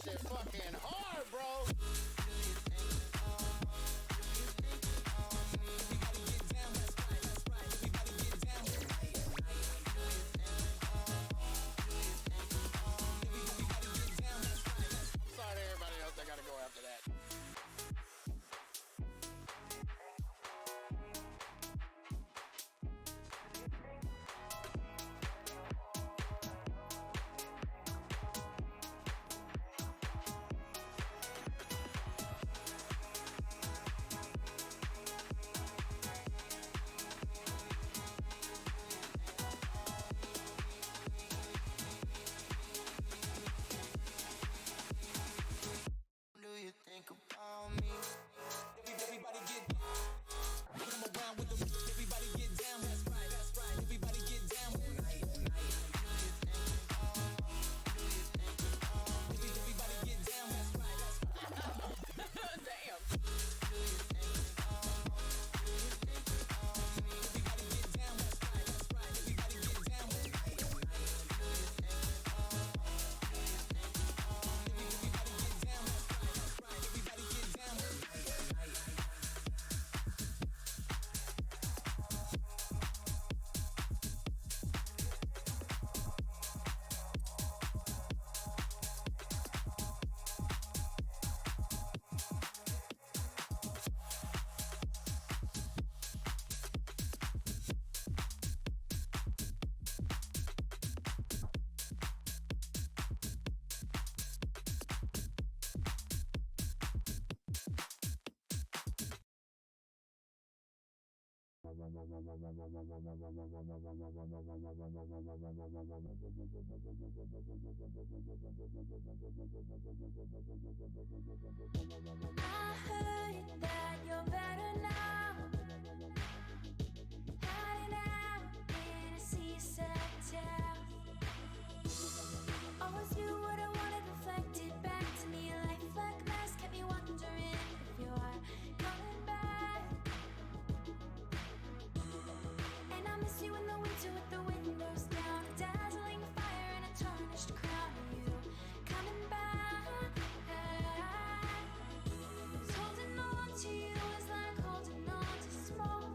Shit fucking hard, bro. Sorry to everybody else, I gotta go after that. Do you think about me? Everybody get come around with them. Everybody get down. That's right. Everybody get down. Everybody get down. That's right. Damn. Everybody get down. That's right. Everybody get down. I heard that you're better now, hiding out in a seaside town. Always knew what I wanted reflected back to me. A life like mine kept me wondering if you are coming back. And I miss you in the winter with the windows down, a dazzling fire and a tarnished crown. Are you coming back? Holding on to you is like holding on to smoke.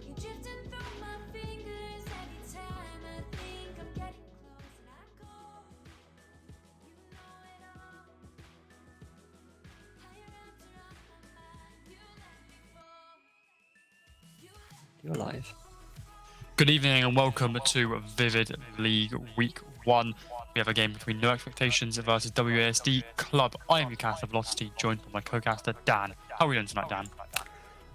You're drifting through my fingers every time I think I'm getting close and I go. You know it all. How you're wrapped around my mind. You let me fall. You're live. Good evening and welcome to Vivid League Week 1. We have a game between No Expectations versus WASD Club. I am your caster Velocity, joined by my co-caster Dan. How are we doing tonight, Dan?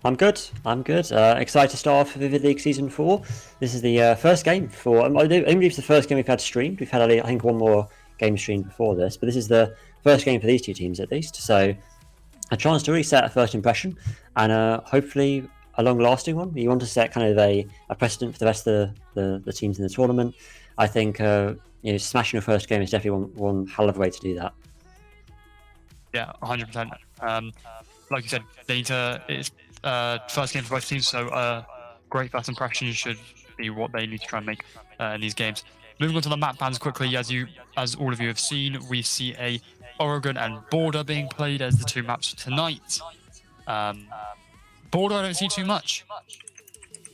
I'm good. Excited to start off Vivid League Season 4. This is the first game for... I believe it's the first game we've had streamed. We've had, I think, one more game streamed before this, but this is the first game for these two teams at least. So a chance to really set a first impression and hopefully a long-lasting one. You want to set kind of a precedent for the rest of the teams in the tournament. I think smashing your first game is definitely one hell of a way to do that. Yeah, 100%. Like you said, they need to... It's first game for both teams, so great first impressions should be what they need to try and make in these games. Moving on to the map plans quickly, as all of you have seen, we see a Oregon and Border being played as the two maps tonight. Border I don't see too much,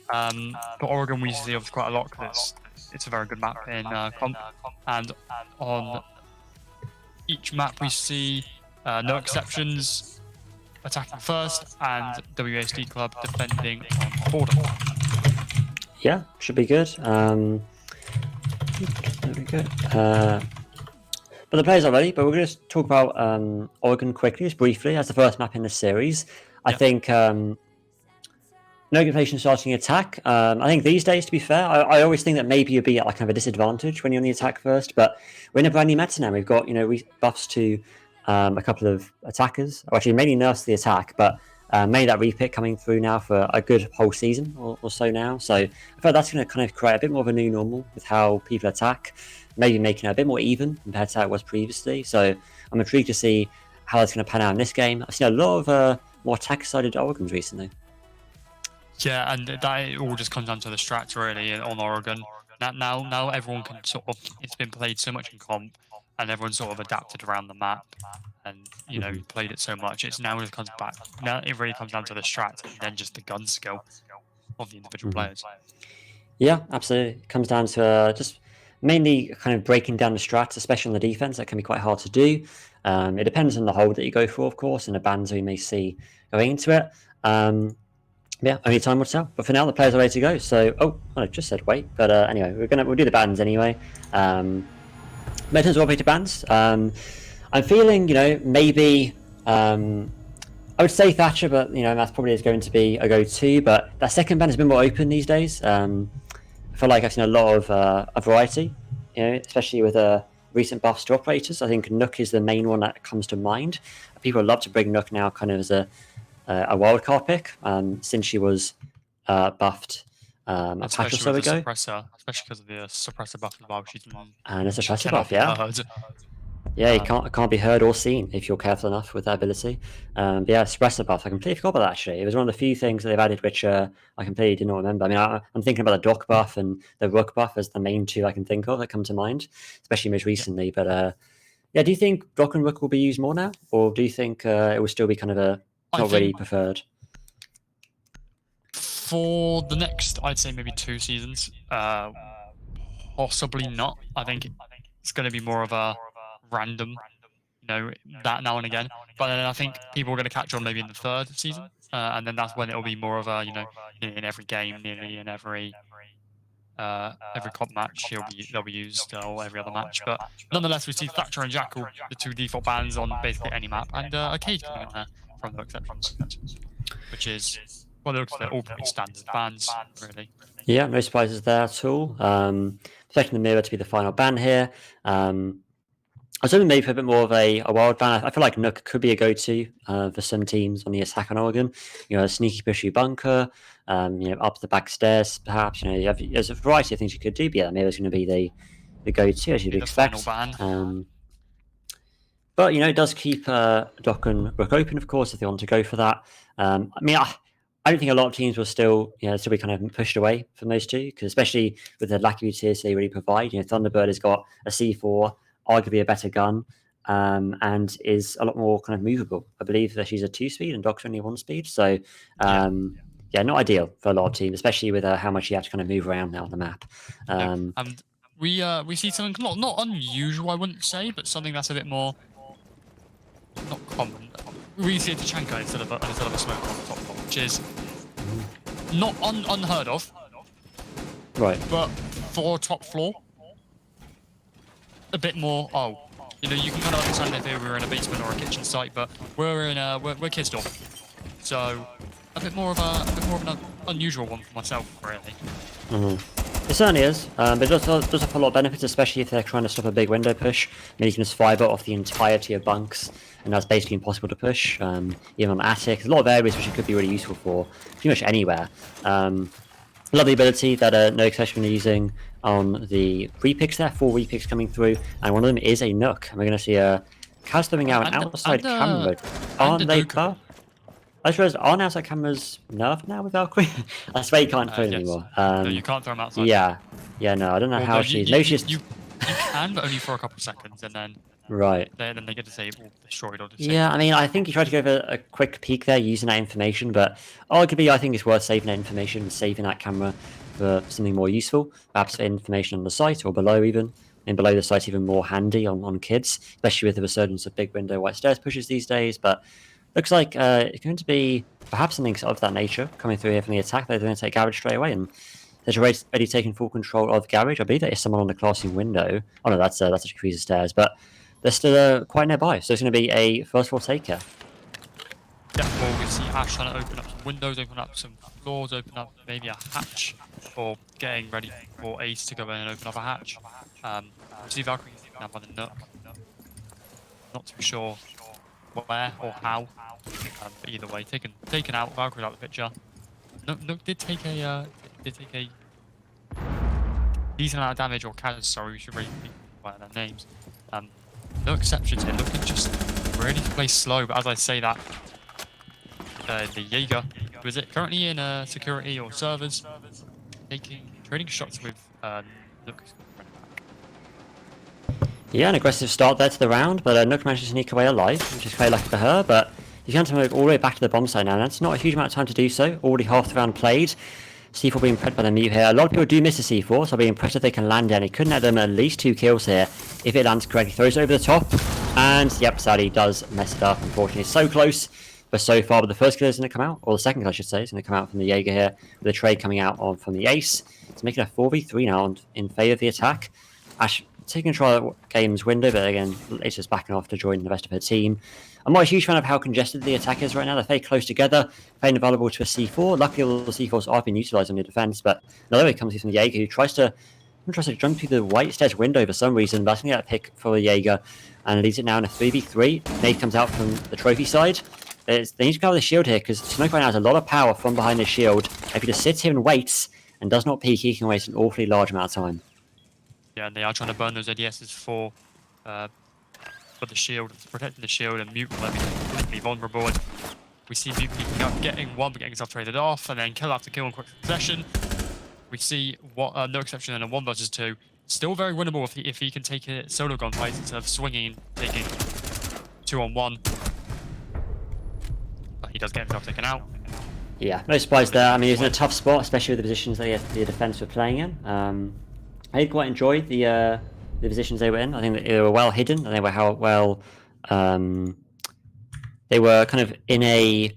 but Oregon we see obviously quite a lot because it's a very good map in comp. And on each map we see No Exceptions attacking first and WASD Club defending on Border. Yeah, should be good. Very good. But the players are ready, but we're going to talk about Oregon quickly, just briefly, as the first map in the series. I think no expectation starting attack. I think these days, to be fair, I always think that maybe you'd be at like kind of a disadvantage when you're on the attack first, but we're in a brand new meta now. We've got, buffs to a couple of attackers, or actually mainly nerfs to the attack, but made that repick coming through now for a good whole season or so now. So I feel like that's going to kind of create a bit more of a new normal with how people attack, maybe making it a bit more even compared to how it was previously. So I'm intrigued to see how that's going to pan out in this game. I've seen a lot of more attack-sided Oregons recently. Yeah, and that it all just comes down to the strats really on Oregon. Now everyone can sort of, it's been played so much in comp, and everyone's sort of adapted around the map, and played it so much. It's now it comes back. Now it really comes down to the strats and then just the gun skill of the individual players. Yeah, absolutely. It comes down to just mainly kind of breaking down the strats, especially on the defense. That can be quite hard to do. It depends on the hold that you go for, of course, and the bans we may see going into it. Yeah, only time will tell. But for now, the players are ready to go. So, I just said wait, but anyway, we'll do the bans anyway. But in terms of operator bans, I'm feeling, maybe. I would say Thatcher, but that's probably is going to be a go-to. But that second ban has been more open these days. I feel like I've seen a lot of a variety, especially with recent buffs to operators. I think Nook is the main one that comes to mind. People love to bring Nook now kind of as a wildcard pick since she was buffed a patch or so Especially with the ago. suppressor, especially because of the suppressor buff as well. And a she suppressor cannot buff, be yeah. heard. Yeah, you can't be heard or seen if you're careful enough with that ability. But yeah, suppressor buff. I completely forgot about that actually. It was one of the few things that they've added which I completely did not remember. I mean, I'm thinking about the Dock buff and the Rook buff as the main two I can think of that come to mind, especially most recently. But yeah, do you think Dock and Rook will be used more now, or do you think it will still be kind of a not really preferred? For the next, I'd say maybe 2 seasons, possibly not. I think it's going to be more of a random, that now and again. But then I think people are going to catch on maybe in the 3rd season, and then that's when it'll be more of a, in every game, nearly in every comp match, they'll be used, or every other match. But nonetheless, we see Thatcher and Jackal, the 2 default bans on basically any map, and a Cage coming in there from no exceptions, which is, well, they're all pretty standard bans, really. Yeah, no surprises there at all. Expecting the Mirror to be the final ban here. I was hoping maybe for a bit more of a wild ban. I feel like Nook could be a go-to for some teams on the attack on Oregon. A sneaky pushy bunker, up the back stairs, perhaps. There's a variety of things you could do. But yeah, maybe it's going to be the go-to as you'd expect. But it does keep Dock and Rook open, of course, if they want to go for that. I mean, I don't think a lot of teams will still be kind of pushed away from those two, because especially with the lack of utility they really provide. Thunderbird has got a C4, arguably a better gun, and is a lot more kind of movable. I believe that she's a 2-speed and Dock's only 1-speed. So, yeah, not ideal for a lot of teams, especially with how much you have to kind of move around now on the map. And we see something not unusual, I wouldn't say, but something that's a bit more not common. We see a Tachanka instead of a smoke on the top floor, which is not unheard of. Right. But for top floor, a bit more. You can kind of understand if we were in a basement or a kitchen site, but we're kids' door, so a bit more of an unusual one for myself, really. It certainly is, but it does have a lot of benefits, especially if they're trying to stop a big window push. I mean, you can just fibre off the entirety of bunks, and that's basically impossible to push. Even on attic, there's a lot of areas which it could be really useful for, pretty much anywhere. Love the ability that No Exception are using on the repicks there, 4 repicks coming through, and one of them is a Nook. And we're going to see Kaz throwing out an outside camera. Aren't they buffed? I just realized, aren't outside cameras nerfed now with Valkyrie? I swear you can't throw them anymore. No, you can't throw them outside. Yeah, no, I don't know how she's... You can, but only for a couple of seconds, and then... Right. Then they get disabled, destroyed, or disabled. Yeah, I mean, I think you tried to go for a quick peek there using that information, but arguably I think it's worth saving that information and saving that camera for something more useful, perhaps for information on the site or below even. And below the site even more handy on kids, especially with the resurgence of big window white stairs pushes these days, but looks like it's going to be perhaps something of that nature coming through here from the attack. They're going to take Garage straight away, and they're already taking full control of Garage. I believe there is someone on the classroom window. Oh no, that's actually Freezer stairs, but they're still quite nearby, so it's going to be a first floor take here. Yeah, well, we see Ash trying to open up some windows, open up some floors, open up maybe a hatch, or getting ready for Ace to go in and open up a hatch. We see Valkyrie now by the Nook. Not too sure where or how, but either way, taken out. Valkyrie out of the picture. Nook did take a decent amount of damage, or Kaz, sorry, we should really be aware of their names. No exceptions here, looking just ready to play slow, but as I say that, the Jaeger Who is it? Currently in security or servers, trading shots with Nook. Yeah, an aggressive start there to the round, but Nook managed to sneak away alive, which is quite lucky for her, but he's going to move all the way back to the bomb site now, and that's not a huge amount of time to do so. Already half the round played. C4 being prepped by the Mew here. A lot of people do miss the C4, so I'll be impressed if they can land it, and he couldn't have them at least 2 kills here if it lands correctly. Throws it over the top, and yep, sadly does mess it up, unfortunately. So close, but so far, but the first kill is going to come out, or the second kill I should say, is going to come out from the Jaeger here, with a trade coming out on from the Ace. It's making a 4v3 now in favour of the attack. Ash taking control of the game's window, but again, it's just backing off to join the rest of her team. I'm not a huge fan of how congested the attack is right now. They're very close together, very vulnerable to a C4. Luckily, all the C4s are being utilised on the defence, but another way comes from the Jaeger, who tries to jump through the white stairs window for some reason, but I think that pick for the Jaeger, and leaves it now in a 3v3. Nade comes out from the trophy side. They need to cover the shield here, because Smoke right now has a lot of power from behind the shield. If he just sits here and waits, and does not peek, he can waste an awfully large amount of time. Yeah, and they are trying to burn those ADSs for the shield, protecting the shield, and Mute will be completely vulnerable. And we see Mute peeking up, getting himself traded off, and then kill after kill in quick succession. We see what no exception in a 1 versus 2. Still very winnable if he can take a solo gunfight instead of swinging and taking 2-on-1. But he does get himself taken out. Yeah, no surprise there. I mean, he's in a tough spot, especially with the positions that the defence were playing in. I did quite enjoy the positions they were in. I think that they were well hidden, and they were they were kind of in a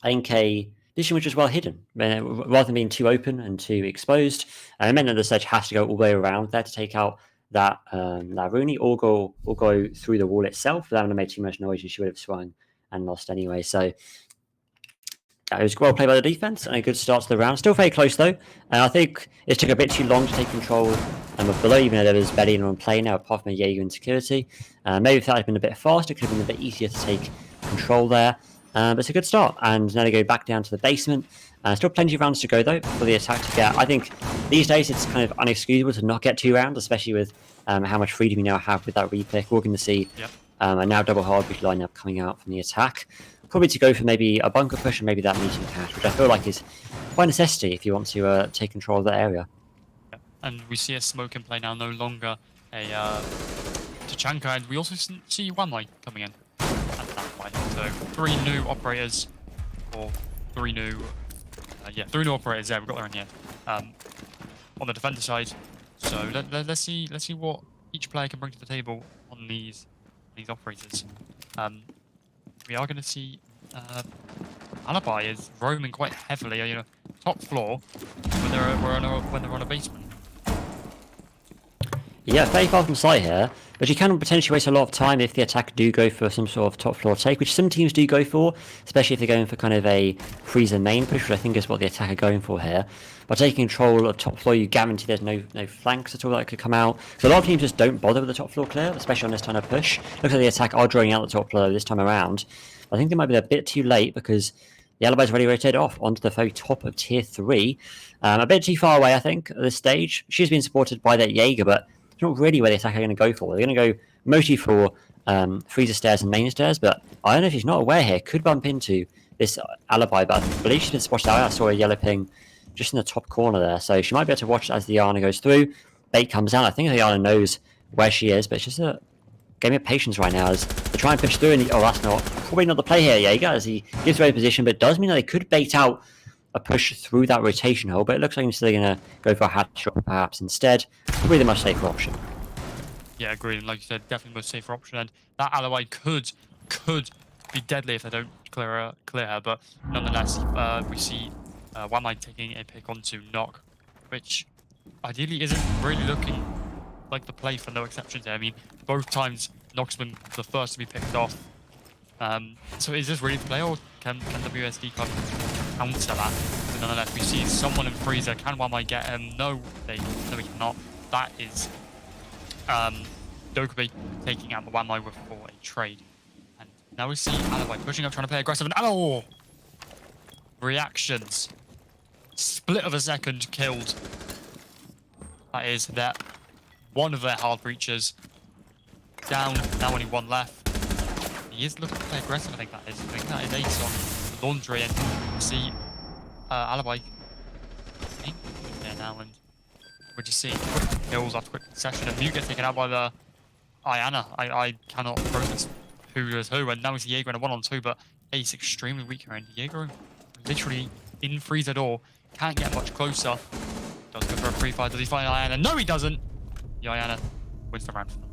position which was well hidden, rather than being too open and too exposed. And it meant that the sledge has to go all the way around there to take out that Rooney, or go through the wall itself. That would have made too much noise, and she would have swung and lost anyway. So it was well played by the defense and a good start to the round. Still very close though. I think it took a bit too long to take control of below, even though there was barely anyone playing now apart from a Jaeger in security. Maybe if that had been a bit faster, it could have been a bit easier to take control there. But it's a good start, and now they go back down to the basement. Still plenty of rounds to go though for the attack to get. I think these days it's kind of unexcusable to not get 2 rounds, especially with how much freedom we now have with that repick. We're going to see a now double hardbridge lineup coming out from the attack. Probably to go for maybe a bunker push and maybe that meeting cache, which I feel like is quite a necessity if you want to take control of that area. And we see a smoke in play now, no longer a Tachanka, and we also see Wanmai coming in at that point. So 3 new operators, or 3 new, 3 new operators there. We got there in the end. On the defender side, so let's see what each player can bring to the table on these operators. We are going to see Alibi is roaming quite heavily, top floor when they're on a basement. Yeah, very far from sight here, but you can potentially waste a lot of time if the attack do go for some sort of top floor take, which some teams do go for, especially if they're going for kind of a freezer main push, which I think is what the attack are going for here. By taking control of top floor, you guarantee there's no flanks at all that could come out. So a lot of teams just don't bother with the top floor clear, especially on this kind of push. Looks like the attack are drawing out the top floor this time around. I think they might be a bit too late because the Alibi's already rotated off onto the very top of tier 3. A bit too far away, I think, at this stage. She's been supported by that Jaeger, but it's not really where the attack are going to go for. They're going to go mostly for freezer stairs and main stairs, but I don't know if she's not aware here. Could bump into this Alibi, but I believe she's been spotted out. I saw a yellow ping just in the top corner there, so she might be able to watch as the Yana goes through. Bait comes out. I think the Yana knows where she is, but it's just a game of patience right now as they try and push through, and that's probably not the play here, Jaeger, as he gives away position, but it does mean that they could bait out a push through that rotation hole, but it looks like he's still going to go for a hat shot perhaps instead. Probably the much safer option. Yeah, agreed. And like you said, definitely the most safer option, and that Alibi could be deadly if they don't clear her, but nonetheless, we see Wanmai taking a pick onto Knock, which ideally isn't really looking like the play for no exceptions here. I mean, both times Knock's been the first to be picked off. So is this really the play, or can WASD counter that? But nonetheless, we see someone in freezer. Can Wanmai get him? No, he cannot. That is Dokubi taking out the Wanmai for a trade. And now we see Alibi pushing up, trying to play aggressive, and reactions. Split of a second killed. That is one of their hard breaches. Down, now only 1 left. He is looking to play aggressive, I think that is. I think that is Ace on laundry and see Alibi there now, and we're just seeing quick kills after quick session, and Mute gets taken out by the Iana. I cannot process who is who, and now it's Jaeger in a 1-on-2, but Ace extremely weak here, and Jaeger literally in freezer door, can't get much closer. Does go for a free fire, does he find Iana? No, he doesn't! The Iana wins the round for them.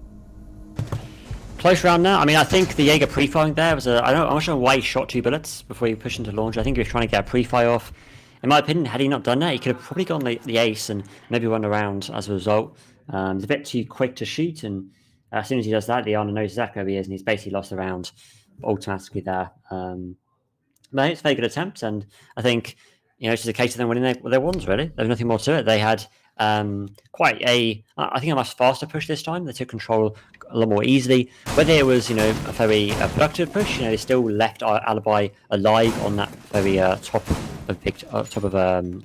Close round now. I mean, I think the Jaeger pre-firing there was I'm not sure why he shot 2 bullets before he pushed into launch. I think he was trying to get a pre-fire off. In my opinion, had he not done that, he could have probably gone the ace and maybe run around as a result. He's a bit too quick to shoot, and as soon as he does that, the Iana knows exactly where he is, and he's basically lost the round automatically there. But it's a very good attempt, and I think it's just a case of them winning their ones, really. There was nothing more to it. They had quite I think a much faster push this time. They took control a lot more easily. Whether it was, a very productive push, they still left Alibi alive on that very top of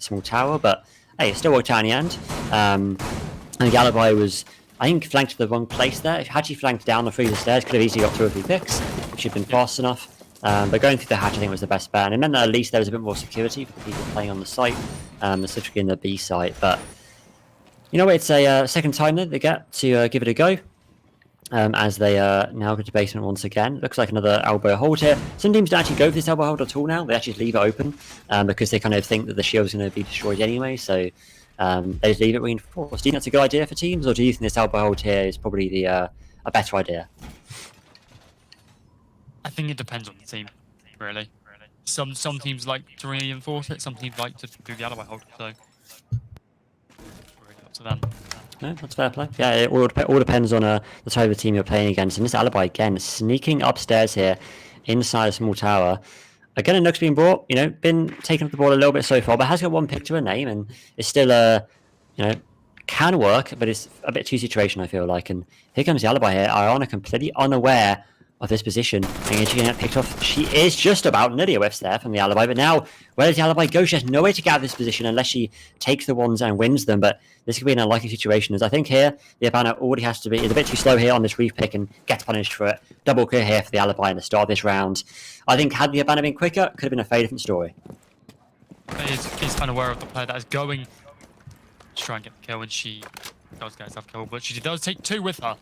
small tower. But hey, it still worked out in the end. I think Alibi was, flanked to the wrong place there. Had she flanked down the freezer stairs, could have easily got 2 or 3 picks if she'd been fast enough. But going through the hatch, I think, was the best bet. And it meant that at least there was a bit more security for the people playing on the site, specifically in the B site. But it's a second time that they get to give it a go, as they now go to basement once again. Looks like another elbow hold here. Some teams don't actually go for this elbow hold at all now. They actually leave it open because they kind of think that the shield's going to be destroyed anyway. So they just leave it reinforced. Do you think that's a good idea for teams, or do you think this elbow hold here is probably a better idea? I think it depends on the team, really. Some teams like to reinforce it, some teams like to do the Alibi hold, so really up to them. No, that's fair play. Yeah, it all depends on the type of team you're playing against. And this Alibi, again, sneaking upstairs here inside a small tower. Again, a Nook's been brought, been taken up the ball a little bit so far, but has got 1 pick to her name, and it's still can work, but it's a bit too situation, I feel like. And here comes the Alibi here. Iana completely unaware of this position, and she can get picked off. She is just about nearly a whiffs there from the Alibi, but now where does the Alibi go? She has no way to get out of this position unless she takes the ones and wins them, but this could be an unlikely situation, as I think here the Abana already is a bit too slow here on this reef pick and gets punished for it. Double clear here for the Alibi in the start of this round. I think had the Abana been quicker, could have been a very different story. Is unaware of the player that is going to try and get the kill, and she does get herself killed, but she does take 2 with her.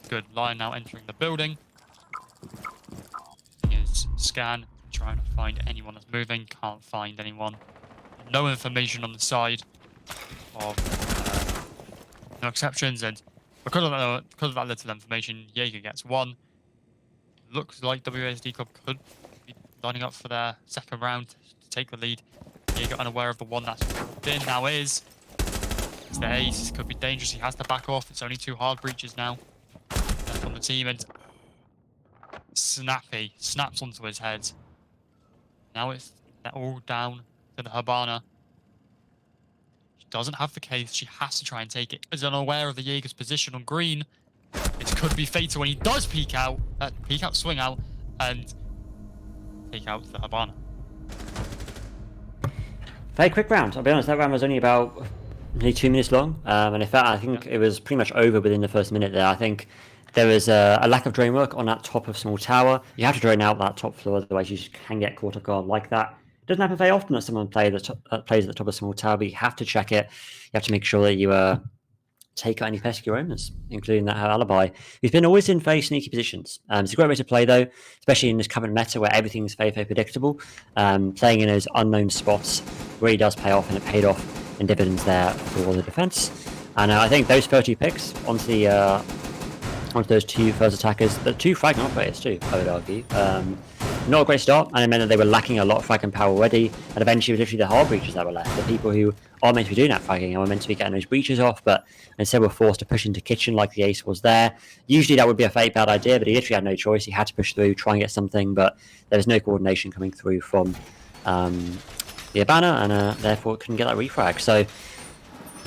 Good. Lion now entering the building. Is scan, trying to find anyone that's moving, can't find anyone. No information on the side of no exceptions, and because of that little information, Jaeger gets 1. Looks like WASD Club could be lining up for their second round to take the lead. Jaeger unaware of the one that's in now is. It's the ace, could be dangerous, he has to back off. It's only 2 hard breaches now from the team, and Snappy snaps onto his head. Now it's all down to the Habana. She doesn't have the case. She has to try and take it. Is unaware of the Jaeger's position on green. It could be fatal when he does peek out, swing out, and take out the Habana. Very quick round. I'll be honest, that round was only about nearly 2 minutes long, and in fact, I think it was pretty much over within the first minute there. I think there was a lack of drone work on that top of small tower. You have to drone out that top floor, otherwise you just can get caught off guard like that. It doesn't happen very often that someone plays at the top of small tower, but you have to check it. You have to make sure that you take out any pesky owners, including that Alibi, who's been always in very sneaky positions. It's a great way to play, though, especially in this current meta where everything's very, very predictable. Playing in those unknown spots really does pay off, and it paid off in dividends there for the defense. And I think those 30 picks onto those 2 first attackers, the 2 frag operators too, I would argue. Not a great start, and it meant that they were lacking a lot of fragging power already, and eventually it was literally the hard breaches that were left, the people who are meant to be doing that fragging and were meant to be getting those breaches off, but instead were forced to push into kitchen like the ace was there. Usually that would be a very bad idea, but he literally had no choice. He had to push through, try and get something, but there was no coordination coming through from the Abana, and therefore it couldn't get that refrag. So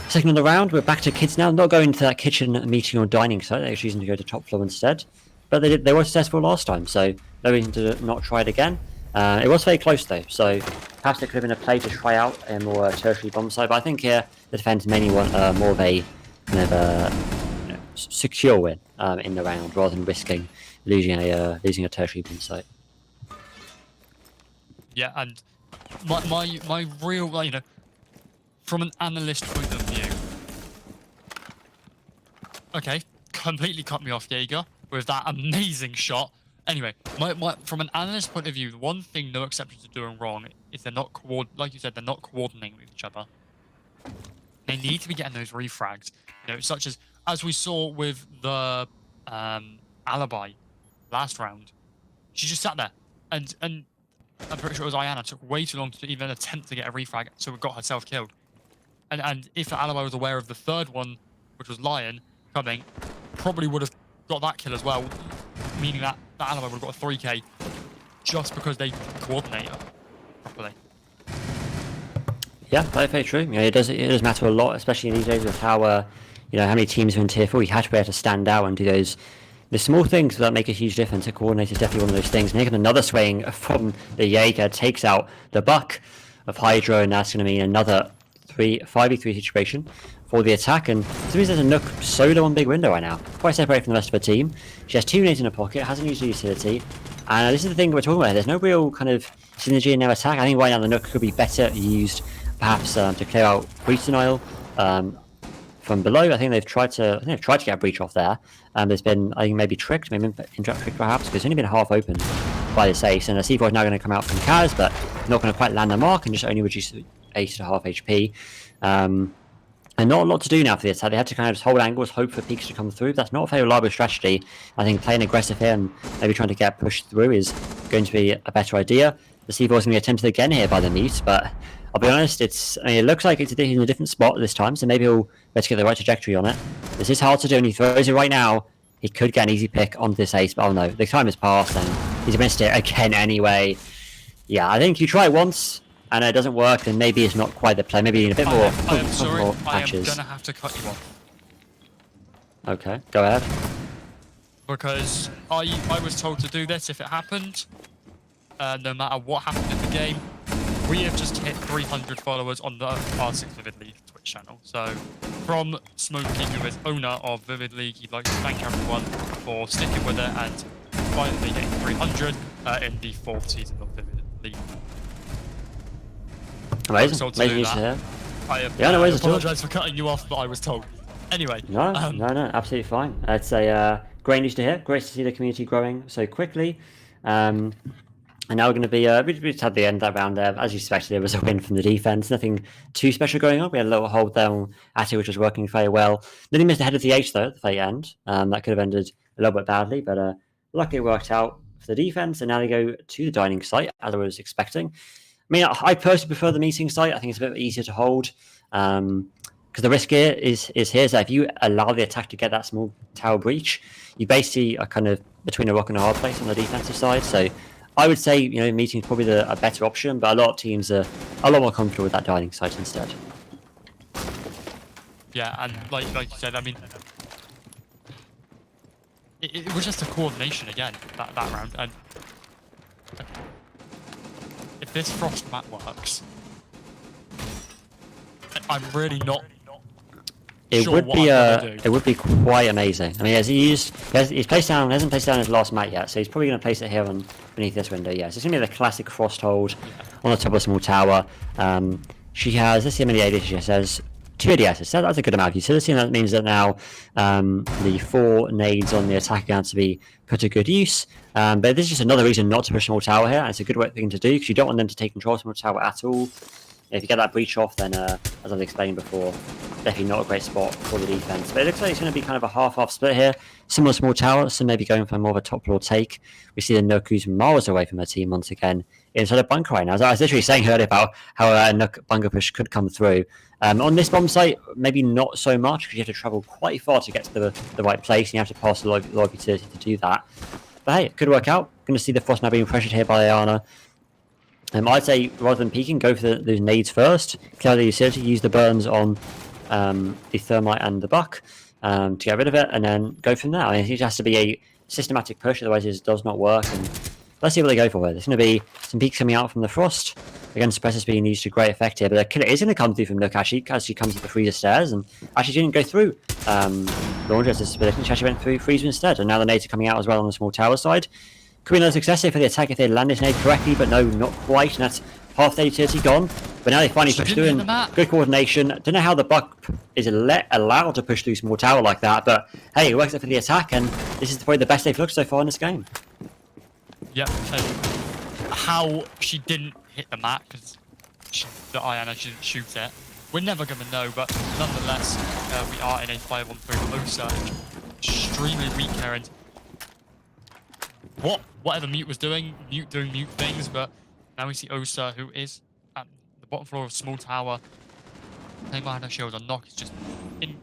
second of the round, we're back to kids now. Not going to that kitchen meeting or dining site. They're choosing to go to top floor instead. But they were successful last time, so no reason to not try it again. It was very close though, so perhaps there could have been a play to try out a more tertiary bomb site. But I think here the defense mainly want more of a kind of secure win in the round, rather than risking losing a tertiary bomb site. Yeah, and my real, like, you know, from an analyst point of view. Okay, completely cut me off, Jaeger, with that amazing shot. Anyway, from an analyst point of view, the one thing no exceptions are doing wrong is they're not like you said, they're not coordinating with each other. They need to be getting those refrags, you know, such as we saw with the alibi last round. She just sat there, and I'm pretty sure it was Ayana took way too long to even attempt to get a refrag, so it got herself killed. And if the alibi was aware of the third one, which was Lion coming, probably would have got that kill as well, meaning that the alibi would have got a 3k just because they coordinate properly. Yeah, very true. You know, it does matter a lot, especially in these days with how you know, how many teams are in tier 4. You have to be able to stand out and do the small things that make a huge difference. A coordinator is definitely one of those things. Making another swing from the Jaeger takes out the buck of Hydro, and that's going to mean another 5v3 situation for the attack. And to me, there's a Nook solo on big window right now, quite separated from the rest of her team. She has 2 nades in her pocket, hasn't used the utility, and this is the thing we're talking about. There's no real kind of synergy in their attack. I think right now the Nook could be better used, perhaps to clear out breach denial from below. I think they've tried to get a breach off there. There's been, I think, maybe tricked, maybe indirect tricked perhaps, because it's only been half open by this ace, and the C4 is now going to come out from Kaz, but not going to quite land the mark and just only reduce the ace to half HP. And not a lot to do now for the attack. They had to kind of just hold angles, hope for peaks to come through. That's not a very reliable strategy. I think playing aggressive here and maybe trying to get pushed through is going to be a better idea. The C4 is going to be attempted again here by the Mute, but I'll be honest, it looks like he's in a different spot this time, so maybe he'll better get the right trajectory on it. This is hard to do, and he throws it right now. He could get an easy pick onto this ace, but oh no, the time has passed, and he's missed it again anyway. Yeah, I think you try it once, and it doesn't work, then maybe it's not quite the play. Maybe you need a bit more I am sorry, more I am matches. going to have to cut you off. Okay, go ahead. Because I was told to do this if it happened, no matter what happened in the game. We have just hit 300 followers on the R6 Vivid League Twitch channel. So, from Smokey, who is owner of Vivid League, he'd like to thank everyone for sticking with it and finally getting 300 in the 4th season of Vivid League. Amazing, amazing news to hear. I apologise for cutting you off, but I was told. Anyway. No, absolutely fine. It's a great news to hear. Great to see the community growing so quickly. And now we're going to be, we just had the end of that round there. As you expected, it was a win from the defense. Nothing too special going on. We had a little hold there on Atty, which was working very well. Then he missed ahead of the H, though, at the very end. That could have ended a little bit badly, but luckily it worked out for the defense. And now they go to the dining site, as I was expecting. I mean, I personally prefer the meeting site. I think it's a bit easier to hold. Because the risk here is that if you allow the attack to get that small tower breach, you basically are kind of between a rock and a hard place on the defensive side. So I would say, you know, meeting is probably a better option, but a lot of teams are a lot more comfortable with that dining site instead. Yeah, and like you said, I mean, it was just a coordination again that round, and if this frost map works, I'm really not. It sure would be quite amazing. I mean, he's placed down, hasn't placed down his last mat yet, so he's probably going to place it here beneath this window. Yeah, so it's going to be the classic frost hold on the top of a small tower. She has, let's see how many ADS she has. 2 ADSs, so that's a good amount of utility, and that means that now the 4 nades on the attack are going to be put to good use. But this is just another reason not to push small tower here, and it's a good thing to do, because you don't want them to take control of small tower at all. If you get that breach off, then, as I've explained before, definitely not a great spot for the defense. But it looks like it's going to be kind of a half-half split here. Similar small tower, so maybe going for more of a top floor take. We see the Nook who's miles away from her team once again inside a bunker right now. As I was literally saying earlier about how a Nook bunker push could come through. On this bomb site, maybe not so much, because you have to travel quite far to get to the right place, and you have to pass a lot of utility to do that. But hey, it could work out. Going to see the Frost now being pressured here by Ayana. I'd say rather than peeking, go for those nades first, clear the utility, use the burns on the thermite and the buck to get rid of it, and then go from there. I mean, it has to be a systematic push, otherwise it does not work. And let's see what they go for. There's going to be some peaks coming out from the frost. Again, suppressors being used to great effect here, but the killer is going to come through from Nook actually, as she comes up the freezer stairs, and actually didn't go through Laundry as this ability. She actually went through freezer instead, and now the nades are coming out as well on the small tower side. Could be another success here for the attack if they land this nade correctly, but no, not quite, and that's half the utility gone. But now they finally push through in good coordination. Don't know how the Buck is allowed to push through small tower like that, but hey, it works out for the attack, and this is probably the best they've looked so far in this game. Yep. How she didn't hit the map because the Iana didn't shoot it, we're never going to know, but nonetheless, we are in a 5-on-3 Osa. Extremely weak here, and whatever Mute was doing, Mute doing Mute things, but now we see Osa, who is at the bottom floor of small tower, playing behind her shield, and Knock is just in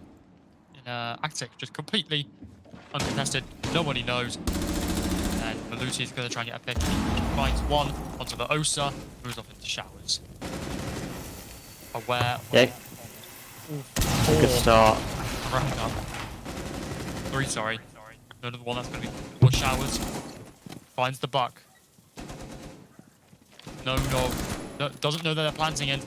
Actic, just completely uncontested, nobody knows, and Malusi is going to try and get a pick. He finds one onto the Osa, moves off into showers. Aware. Yeah. Good start. Wrapping up. 3, sorry. Another one that's going to be more showers. Finds the Buck. No, doesn't know that they're planting in.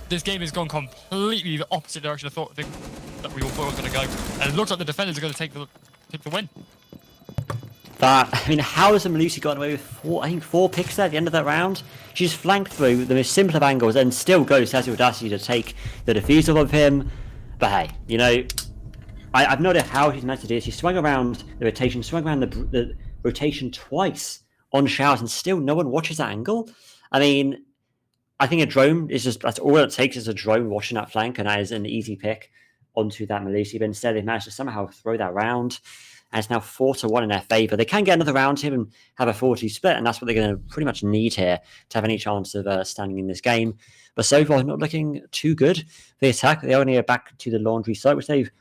This game has gone completely the opposite direction I thought that we all thought it was going to go. And it looks like the defenders are going to take the win. I mean, how has the Malusi gotten away with four picks there at the end of that round? She just flanked through the most simple of angles and still goes has the audacity to take the defusal of him. But hey, you know, I've no idea how she's meant to do this. She swung around the rotation, swung around the rotation twice on showers, and still no one watches that angle. I mean, I think a drone is just, that's all it takes is a drone watching that flank, and that is an easy pick onto that Malusi. But instead, they've managed to somehow throw that round. And it's now 4-1 in their favour. They can get another round here and have a 4-2 split, and that's what they're going to pretty much need here to have any chance of standing in this game. But so far, not looking too good for the attack. They only are back to the laundry site, which they've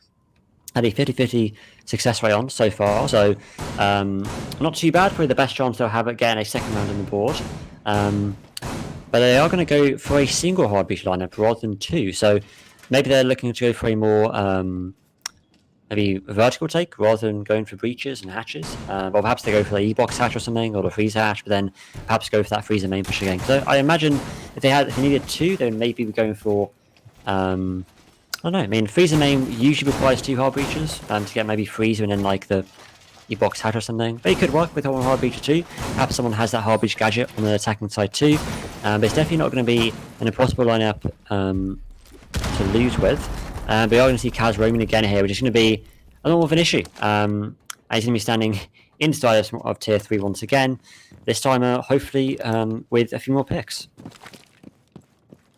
had a 50-50 success rate on so far. So not too bad. Probably the best chance they'll have at getting a second round on the board. But they are going to go for a single hard breach lineup rather than two. So maybe they're looking to go for a more maybe a vertical take rather than going for breaches and hatches. Or perhaps they go for the E-box hatch or something, or the freezer hatch, but then perhaps go for that freezer main push again. So I imagine if they needed two, then maybe we're going for I don't know. I mean, freezer main usually requires 2 hard breaches to get maybe freezer and then like the E-box hatch or something. But it could work with one hard breach or 2. Perhaps someone has that hard breach gadget on the attacking side too. But it's definitely not going to be an impossible lineup to lose with. But we are going to see Kaz roaming again here, which is going to be a little more of an issue. And he's going to be standing inside of tier 3 once again. This time, hopefully, with a few more picks.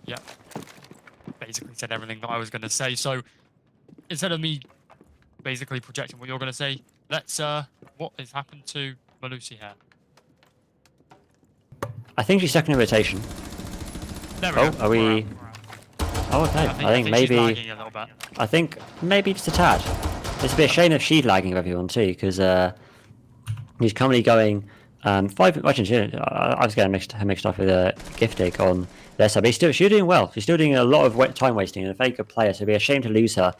Yeah. Basically said everything that I was going to say. So instead of me basically projecting what you're going to say, let's what has happened to Malusi here? I think she's stuck in a rotation. There we go. Are we? Oh, okay. I think maybe. She's lagging a little bit. I think maybe just a tad. It's a bit a shame if she's lagging of everyone too, because he's currently going 5. Actually, I was getting her mixed up with a Giftig on their side. But she's doing well. She's still doing a lot of time wasting and a very good player. So it'd be a shame to lose her.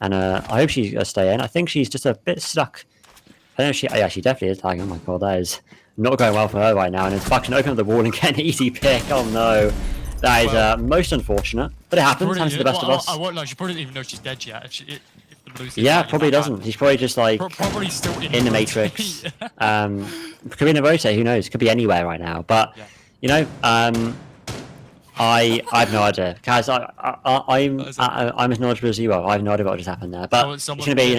And I hope she's going to stay in. I think she's just a bit stuck. I don't know if she. Yeah, she definitely is lagging. Oh my god, that is not going well for her right now. And it's fucking open up the wall and get an easy pick. Oh no. That is most unfortunate, but it happens. Happens to the best of us. I won't lie. She probably didn't even know she's dead yet. If the Malusi yeah, probably doesn't. He's probably just like probably still in the Matrix. Could be in a rotate. Who knows? Could be anywhere right now. But yeah. You know, I have no idea. Kaz, I'm as knowledgeable as you are. I have no idea what just happened there. But it's going to be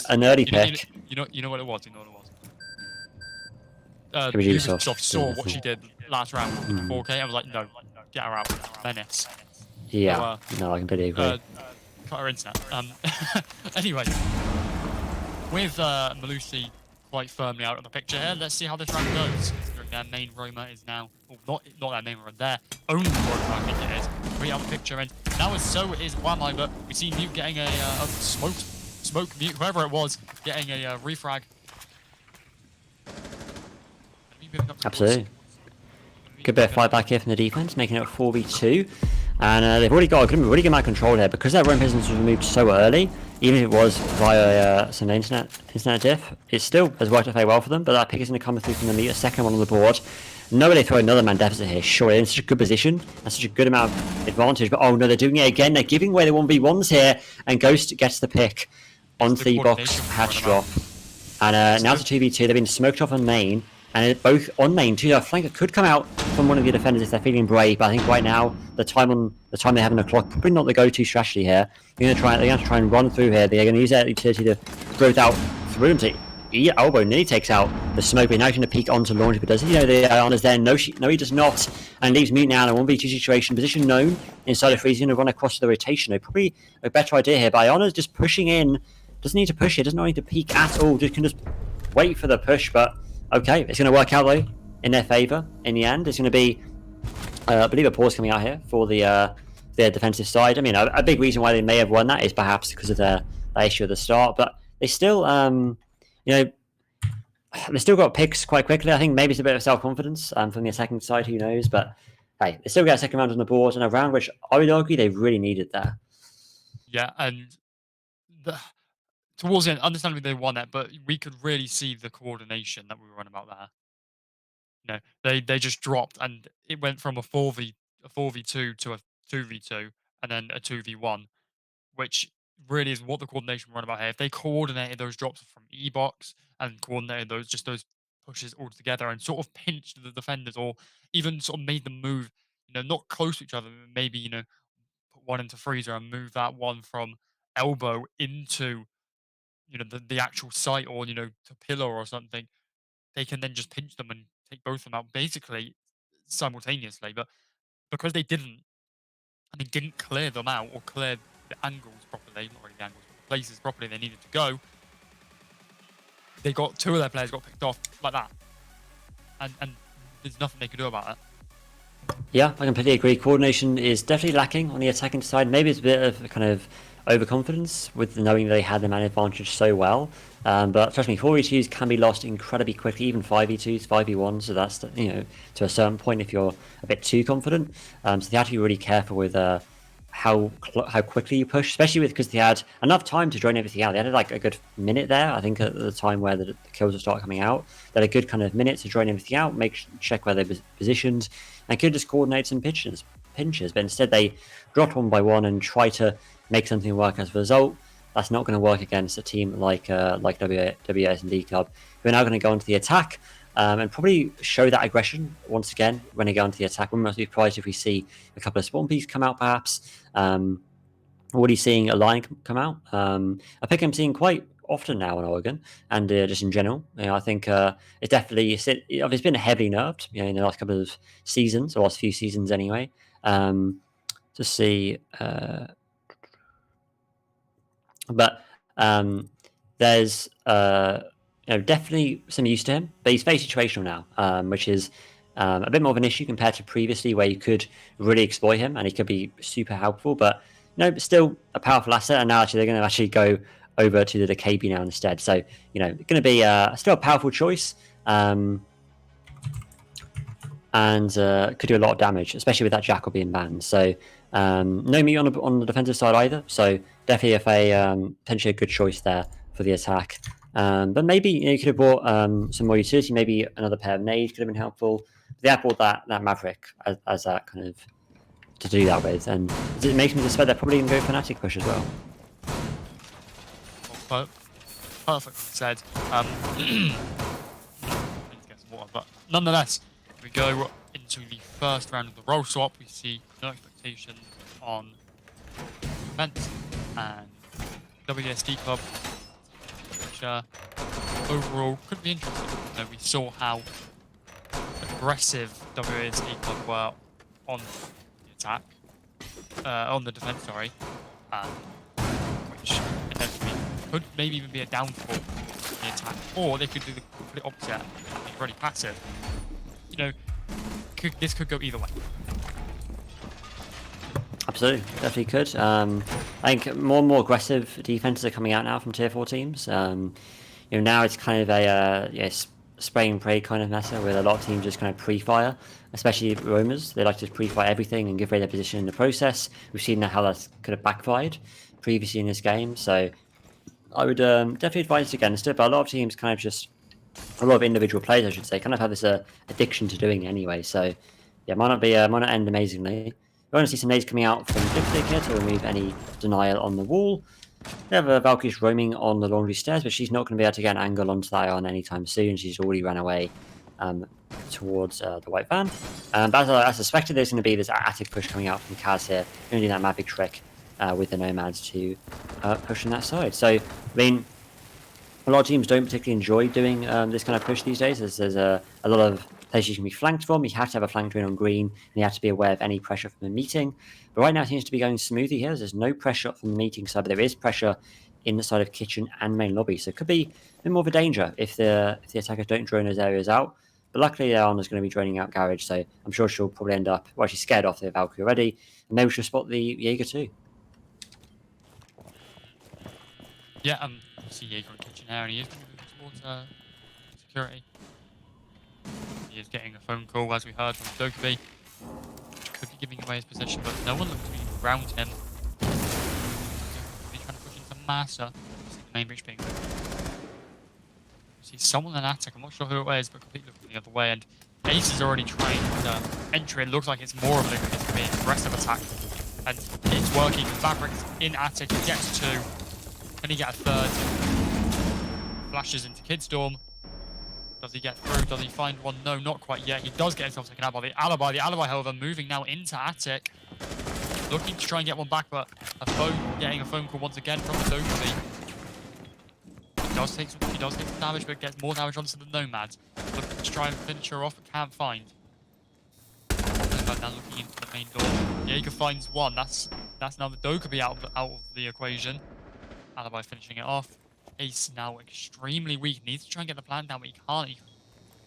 an early pick. You know what it was. You know what it was. Ubisoft saw what she did last round with 4K. I was like, no, get her out, menace. Yeah, so, no, I completely agree. Cut her internet. Anyway, with Malusi quite firmly out of the picture here, let's see how this round goes. Their main roamer is now, well, not their main roamer, their only roamer, I think it is. Pretty out of the picture, and now so is Wamai, but we see Mute getting a smoke Mute, whoever it was, getting a refrag. Absolutely. Good bit of fight back here from the defense, making it a 4v2. And they've already got a good amount of control here because that roam presence was removed so early. Even if it was via some internet diff, it still has worked out very well for them. But that pick is going to come through from the Mute, a second one on the board. No way they throw another man deficit here. Sure, they're in such a good position. That's such a good amount of advantage. But oh no, they're doing it again. They're giving away the 1v1s here. And Ghost gets the pick onto the box hatch drop. And now it's a 2v2. They've been smoked off on main. and both on main too. A flanker could come out from one of the defenders if they're feeling brave, but I think right now the time they have on the clock probably not the go-to strategy here. They're going to try and run through here. They're going to use their utility to growth out through him to elbow nearly takes out the smoke, but now he's going to peek onto launch, but does he? The Ion there. No, he does not, and leaves Mute now in a 1v2 situation. Position known inside of 3. He's going to run across the rotation. Probably a better idea here, but Iona's just pushing in. Doesn't need to push it, doesn't need to peek at all, can just wait for the push, but okay, it's going to work out though in their favour in the end. It's going to be, I believe, a pause coming out here for their defensive side. I mean, a big reason why they may have won that is perhaps because of their issue at the start, but they still, they still got picks quite quickly. I think maybe it's a bit of self-confidence from the attacking side, who knows, but hey, they still get a second round on the board, and a round which I would argue they really needed there. Yeah, and towards the end, understandably they won that, but we could really see the coordination that we were on about there. They just dropped, and it went from a 4v2 to a 2v2, and then a 2v1, which really is what the coordination we're on about here. If they coordinated those drops from E-box and coordinated those pushes all together and sort of pinched the defenders, or even sort of made them move, not close to each other, maybe, put one into freezer and move that one from elbow into, the actual site, or, to pillar or something, they can then just pinch them and take both of them out basically simultaneously. But because they didn't, and they didn't clear them out or clear the angles properly, not really the angles, but the places properly they needed to go, they got 2 of their players got picked off like that. And there's nothing they could do about it. Yeah, I completely agree. Coordination is definitely lacking on the attacking side. Maybe it's a bit of a kind of overconfidence with knowing they had the man advantage so well. But trust me, 4v2s can be lost incredibly quickly, even 5v2s, 5v1s. So that's, to a certain point if you're a bit too confident. So they have to be really careful with how quickly you push, especially because they had enough time to join everything out. They had like a good minute there, I think, at the time where the kills would start coming out. They had a good kind of minute to join everything out, check where they're positioned, and could just coordinate some pinches. But instead they dropped one by one and try to make something work as a result. That's not going to work against a team like WASD Club, who are now going to go into the attack and probably show that aggression once again when they go into the attack. We must be surprised if we see a couple of spawn peaks come out, perhaps. Already seeing a line come out. A pick I'm seeing quite often now in Oregon, and just in general. I think it's definitely it's been heavily nerfed. In the last couple of seasons, or last few seasons anyway. To see. But there's definitely some use to him, but he's very situational now, which is a bit more of an issue compared to previously, where you could really exploit him and he could be super helpful. But but still a powerful asset. And now actually they're going to actually go over to the KB now instead. So going to be still a powerful choice. And could do a lot of damage, especially with that Jackal being banned. So no meat on the defensive side either. So definitely potentially a good choice there for the attack. But maybe you could have bought some more utility. Maybe another pair of nades could have been helpful. They have bought that Maverick as that kind of to do that with, and it makes me suspect they're probably going to go Fnatic push as well. Perfectly said. But nonetheless, we go into the first round of the role swap. We see no expectation on defense and WASD Club, which overall could be interesting. We saw how aggressive WASD Club were on the attack, on the defense, sorry, which potentially could maybe even be a downfall in the attack, or they could do the complete opposite and be really passive. This could go either way. Absolutely, definitely could. I think more and more aggressive defenses are coming out now from tier 4 teams. Now it's kind of a spray and pray kind of meta, where a lot of teams just kind of pre-fire, especially roamers. They like to pre-fire everything and give away their position in the process. We've seen how that could have backfired previously in this game. So I would definitely advise against it. But a lot of teams kind of just, a lot of individual players, I should say, kind of have this addiction to doing it anyway. So yeah, might not end amazingly. We're going to see some nades coming out from Dipstick here to remove any denial on the wall. We have Valkyrie's roaming on the laundry stairs, but she's not going to be able to get an angle onto that Ion anytime soon. She's already ran away towards the white van. But as I suspected, there's going to be this attic push coming out from Kaz here. Going to do that magic trick with the nomads to push on that side. So, I mean, a lot of teams don't particularly enjoy doing this kind of push these days. There's a lot of places you can be flanked from. You have to have a flank drain on green, and you have to be aware of any pressure from the meeting. But right now it seems to be going smoothly here. There's no pressure from the meeting side, but there is pressure in the side of kitchen and main lobby. So it could be a bit more of a danger if the attackers don't drone those areas out. But luckily, Anna's going to be droning out garage, so I'm sure she'll probably end up. Well, she's scared off the Valkyrie already, and maybe she'll spot the Jaeger too. Yeah, see Jaeger in kitchen now, and he is moving towards security. He is getting a phone call, as we heard from Dokkaebi. Could be giving away his position, but no one looks to be around him. He's trying to push into Massa. See the main breach being open. See someone in attic, I'm not sure who it is, but completely looking the other way. And Ace is already trying to enter. It looks like it's more of an aggressive attack. And it's working. Fabric's in attic, he gets 2. Can he get a third? Flashes into Kidstorm. Does he get through? Does he find one? No, not quite yet. He does get himself taken out by the alibi. The alibi, however, moving now into attic. Looking to try and get one back, but getting a phone call once again from the Dokkaebi. He does take some damage, but gets more damage onto the Nomads. Looking to try and finish her off, but can't find. Nomad now looking into the main door. Jaeger finds one. That's now the Dokkaebi out of the equation. Alibi finishing it off. Ace now extremely weak. Needs to try and get the plant down, but he can't. He's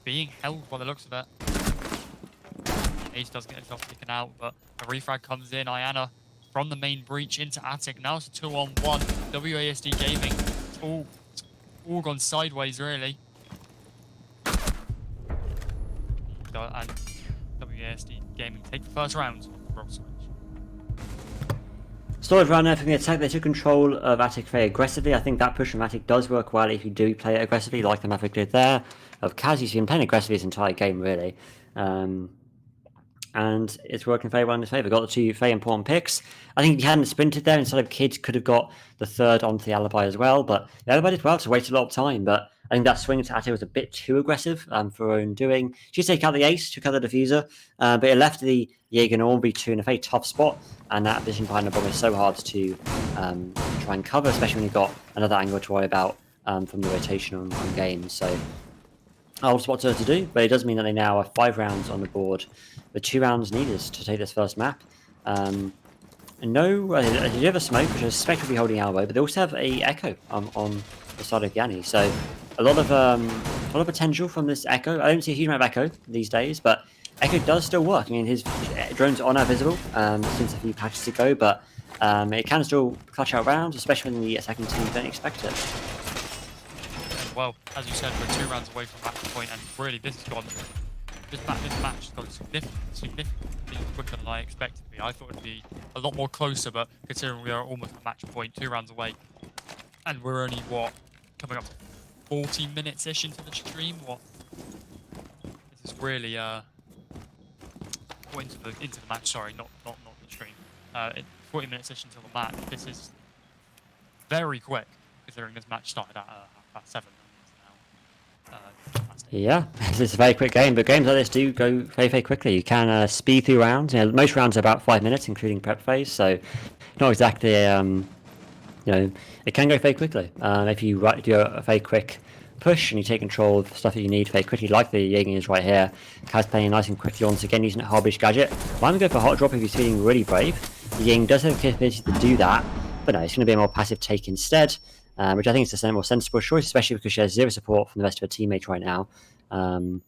being held by the looks of it. Ace does get himself taken out, but a refrag comes in. Iana from the main breach into attic. Now it's a 2-on-1. WASD Gaming. It's all gone sideways, really. And WASD Gaming take the first round. Solid round there from the attack. They took control of attic very aggressively. I think that push from attic does work well if you do play it aggressively, like the Maverick did there. Of Kaz, he's been playing aggressively his entire game, really. And it's working very well in his favour. Got the 2 very important picks. I think if he hadn't sprinted there instead of Kids, could have got the 3rd onto the alibi as well. But the alibi did well to waste a lot of time. But I think that swing to attic was a bit too aggressive for her own doing. She take out the ace, took out the diffuser, but it left the Jaeger and Orby 2 in a very tough spot. And that position behind the bomb is so hard to try and cover, especially when you've got another angle to worry about from the rotation on games. So I'll spot her to do, but it does mean that they now have 5 rounds on the board, with 2 rounds needed to take this first map. They do have a smoke, which I suspect will be holding elbow, but they also have a echo on the side of Yanni. So a lot of potential from this echo. I don't see a huge amount of echo these days, but echo does still work. I mean, his drones are now visible since a few patches ago, but it can still clutch out rounds, especially when the attacking team don't expect it. Well, as you said, we're 2 rounds away from match point, and really this match has gone significantly quicker than I expected to be. I thought it'd be a lot more closer, but considering we are almost at match point, 2 rounds away, and we're only coming up to 40 minutes-ish into the stream. This is really into the match. Sorry, not the stream. 40 minutes-ish until the match. This is very quick, considering this match started at 7. Yeah, it's a very quick game, but games like this do go very, very quickly. You can speed through rounds. Most rounds are about 5 minutes, including prep phase, so not exactly, it can go very quickly. If you do a very quick push and you take control of stuff that you need very quickly, like the Jaeger is right here. Kaz playing nice and quickly once again, using a Harbish gadget. Why go for Hot Drop if he's feeling really brave? The Jaeger does have the capability to do that, but no, it's going to be a more passive take instead. Which I think is a more sensible choice, especially because she has 0 support from the rest of her teammates right now. So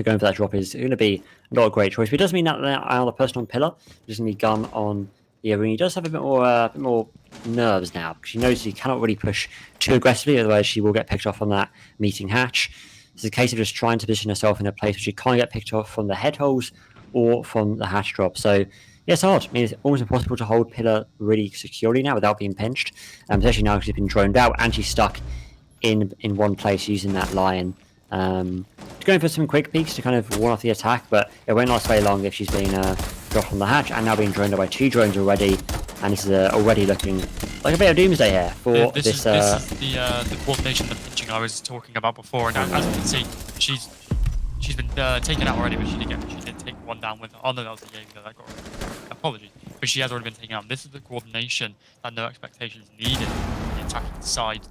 going for that drop is going to be not a great choice. But it does mean that the person on pillar is going to be gun on the arena. He does have a bit more nerves now, because she knows he cannot really push too aggressively, otherwise she will get picked off on that meeting hatch. It's a case of just trying to position herself in a place where she can't get picked off from the head holes or from the hatch drop. So yeah, it's hard. I mean, it's almost impossible to hold pillar really securely now without being pinched. Especially now she's been droned out and she's stuck in one place using that lion. Going for some quick peeks to kind of warn off the attack, but it won't last very long if she's been dropped from the hatch and now being droned by 2 drones already. And this is already looking like a bit of doomsday here for this is the coordination, the pinching I was talking about before. And as you can see, she's been taken out already, but she did take one down with her. Oh no, that was the Jaeger that got her. Apologies, but she has already been taken out. This is the coordination that No Expectations needed on the attacking side.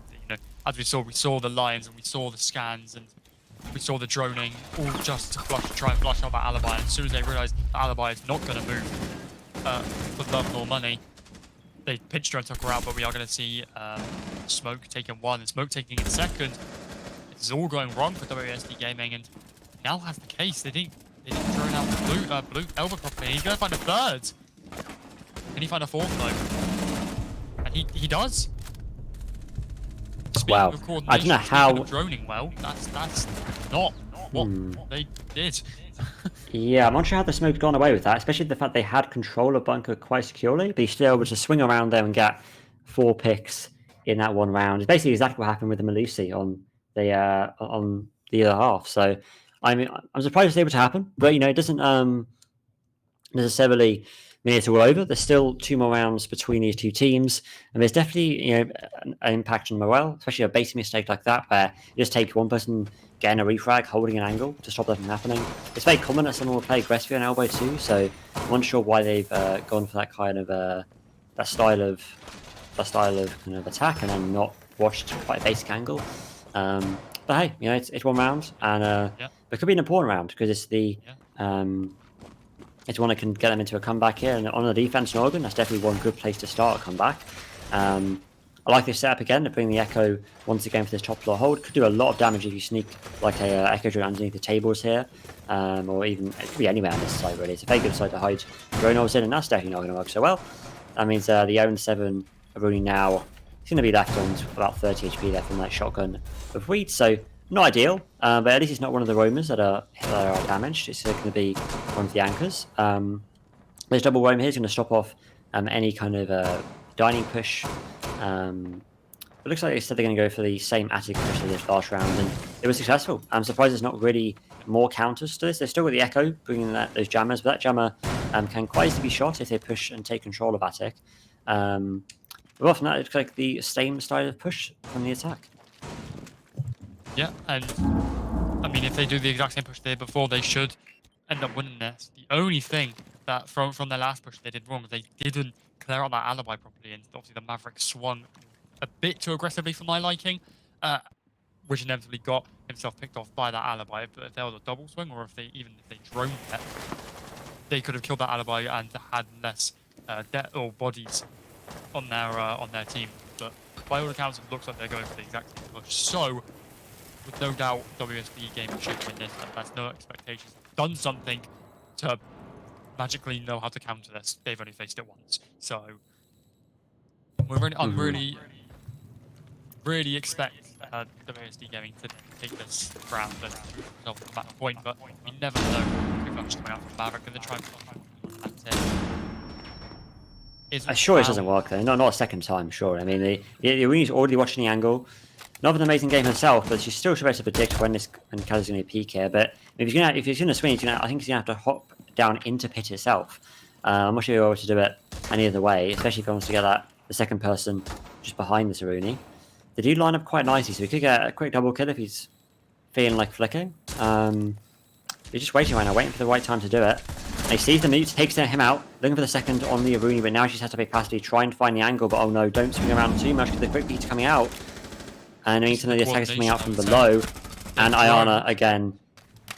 As we saw the Lions and we saw the scans and we saw the droning, all just to try and flush out that alibi. And as soon as they realised the alibi is not going to move for love nor money, they pitched her and took her out. But we are going to see Smoke taking one and Smoke taking in second. This is all going wrong for WASD Gaming, and now has the case. They didn't drone out Blue Elba properly. He's going to find a third. Can he find a fourth though? And he does. Speaking Wow. of coordination, I don't know how droning well. That's not what they did. Yeah, I'm not sure how the Smoke's gone away with that, especially the fact they had control of bunker quite securely, but he's still able to swing around there and get 4 picks in that one round. It's basically exactly what happened with the Melusi on the other half. So I mean, I'm surprised it's able to happen, but it doesn't necessarily mean it's all over. There's still 2 more rounds between these 2 teams, and there's definitely an impact on morale, especially a basic mistake like that where you just take one person getting a refrag, holding an angle to stop that from happening. It's very common that someone will play aggressively on elbow too, so I'm not sure why they've gone for that kind of that style of kind of attack and then not watched quite a basic angle. But hey, it's one round, and it could be an important round because it's the it's one that can get them into a comeback here. And on the defense in Oregon, that's definitely one good place to start a comeback. I like this setup again to bring the Echo once again for this top floor hold. Could do a lot of damage if you sneak like a Echo drone underneath the tables here, or even it could be anywhere on this side really. It's a very good side to hide drone holes in, and that's definitely not going to work so well. That means the Owen 7 are only now it's going to be left on about 30 HP there from that shotgun of Wheat. So not ideal, but at least it's not one of the roamers that are damaged. It's going to be one of the anchors. This double roam here is going to stop off any kind of dining push. It looks like they said they're going to go for the same attic push they did last round, and it was successful. I'm surprised there's not really more counters to this. They've still got the Echo bringing those jammers, but that jammer can quite easily be shot if they push and take control of attic. But often that looks like the same style of push from the attack. Yeah, and I mean, if they do the exact same push they did before, they should end up winning this. The only thing that from their last push they did wrong was they didn't clear out that alibi properly, and obviously the Maverick swung a bit too aggressively for my liking, which inevitably got himself picked off by that alibi. But if there was a double swing, or if they droned it, they could have killed that alibi and had less death or bodies on their team. But by all accounts, it looks like they're going for the exact same push. So, with no doubt, WSD Gaming should win this. That's No Expectations. Done something to magically know how to counter this. They've only faced it once. So, I'm really expect WSD Gaming to take this round and resolve the back point, but we never know who much coming out from Maverick and the try I'm sure it doesn't work though. Not a second time, sure. I mean, the Arena's already watching the angle. Not an amazing game herself, but she still should be able to predict when Kaz is going to peak here. But if he's going to swing, I think he's going to have to hop down into pit itself. I'm not sure he'll be able to do it any other way, especially if he wants to get the second person just behind this Aruni. They do line up quite nicely, so he could get a quick double kill if he's feeling like flicking. He's just waiting right now, waiting for the right time to do it. And he sees the mute, takes him out, looking for the second on the Aruni, but now she's had to be capacity, try and find the angle, but oh no, don't swing around too much because the quick beat's coming out. And I need to know the attack is coming out from below. And Ayana, again,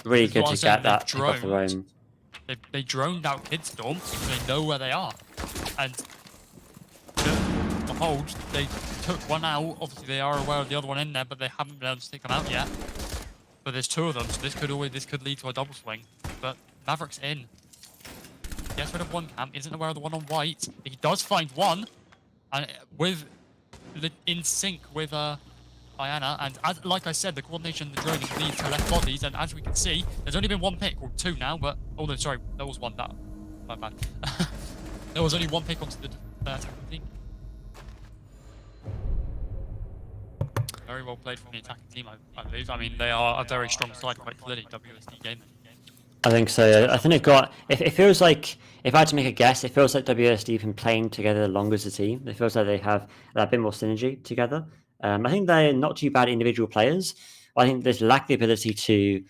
really good to get that pick off the roam. They droned out Kidstorm, so they know where they are. And the hold, they took one out. Obviously, they are aware of the other one in there, but they haven't been able to take them out yet. But there's 2 of them, so this could lead to a double swing. But Maverick's in. Gets rid of one camp, isn't aware of the one on white. He does find one, and in sync with Ayana, and like I said, the coordination of the droning leads to left bodies, and as we can see, there's only been 1 pick, or 2 now, but oh no, sorry, there was 1. My bad. There was only 1 pick onto the attacking team. Very well played from the attacking team, I believe. I mean, they are a very strong side, quite clearly, WSD Gaming. I think so. I think they've got. It feels like, if I had to make a guess, it feels like WSD have been playing together longer as a team. It feels like they have a bit more synergy together. I think they're not too bad individual players. I think they lack the ability to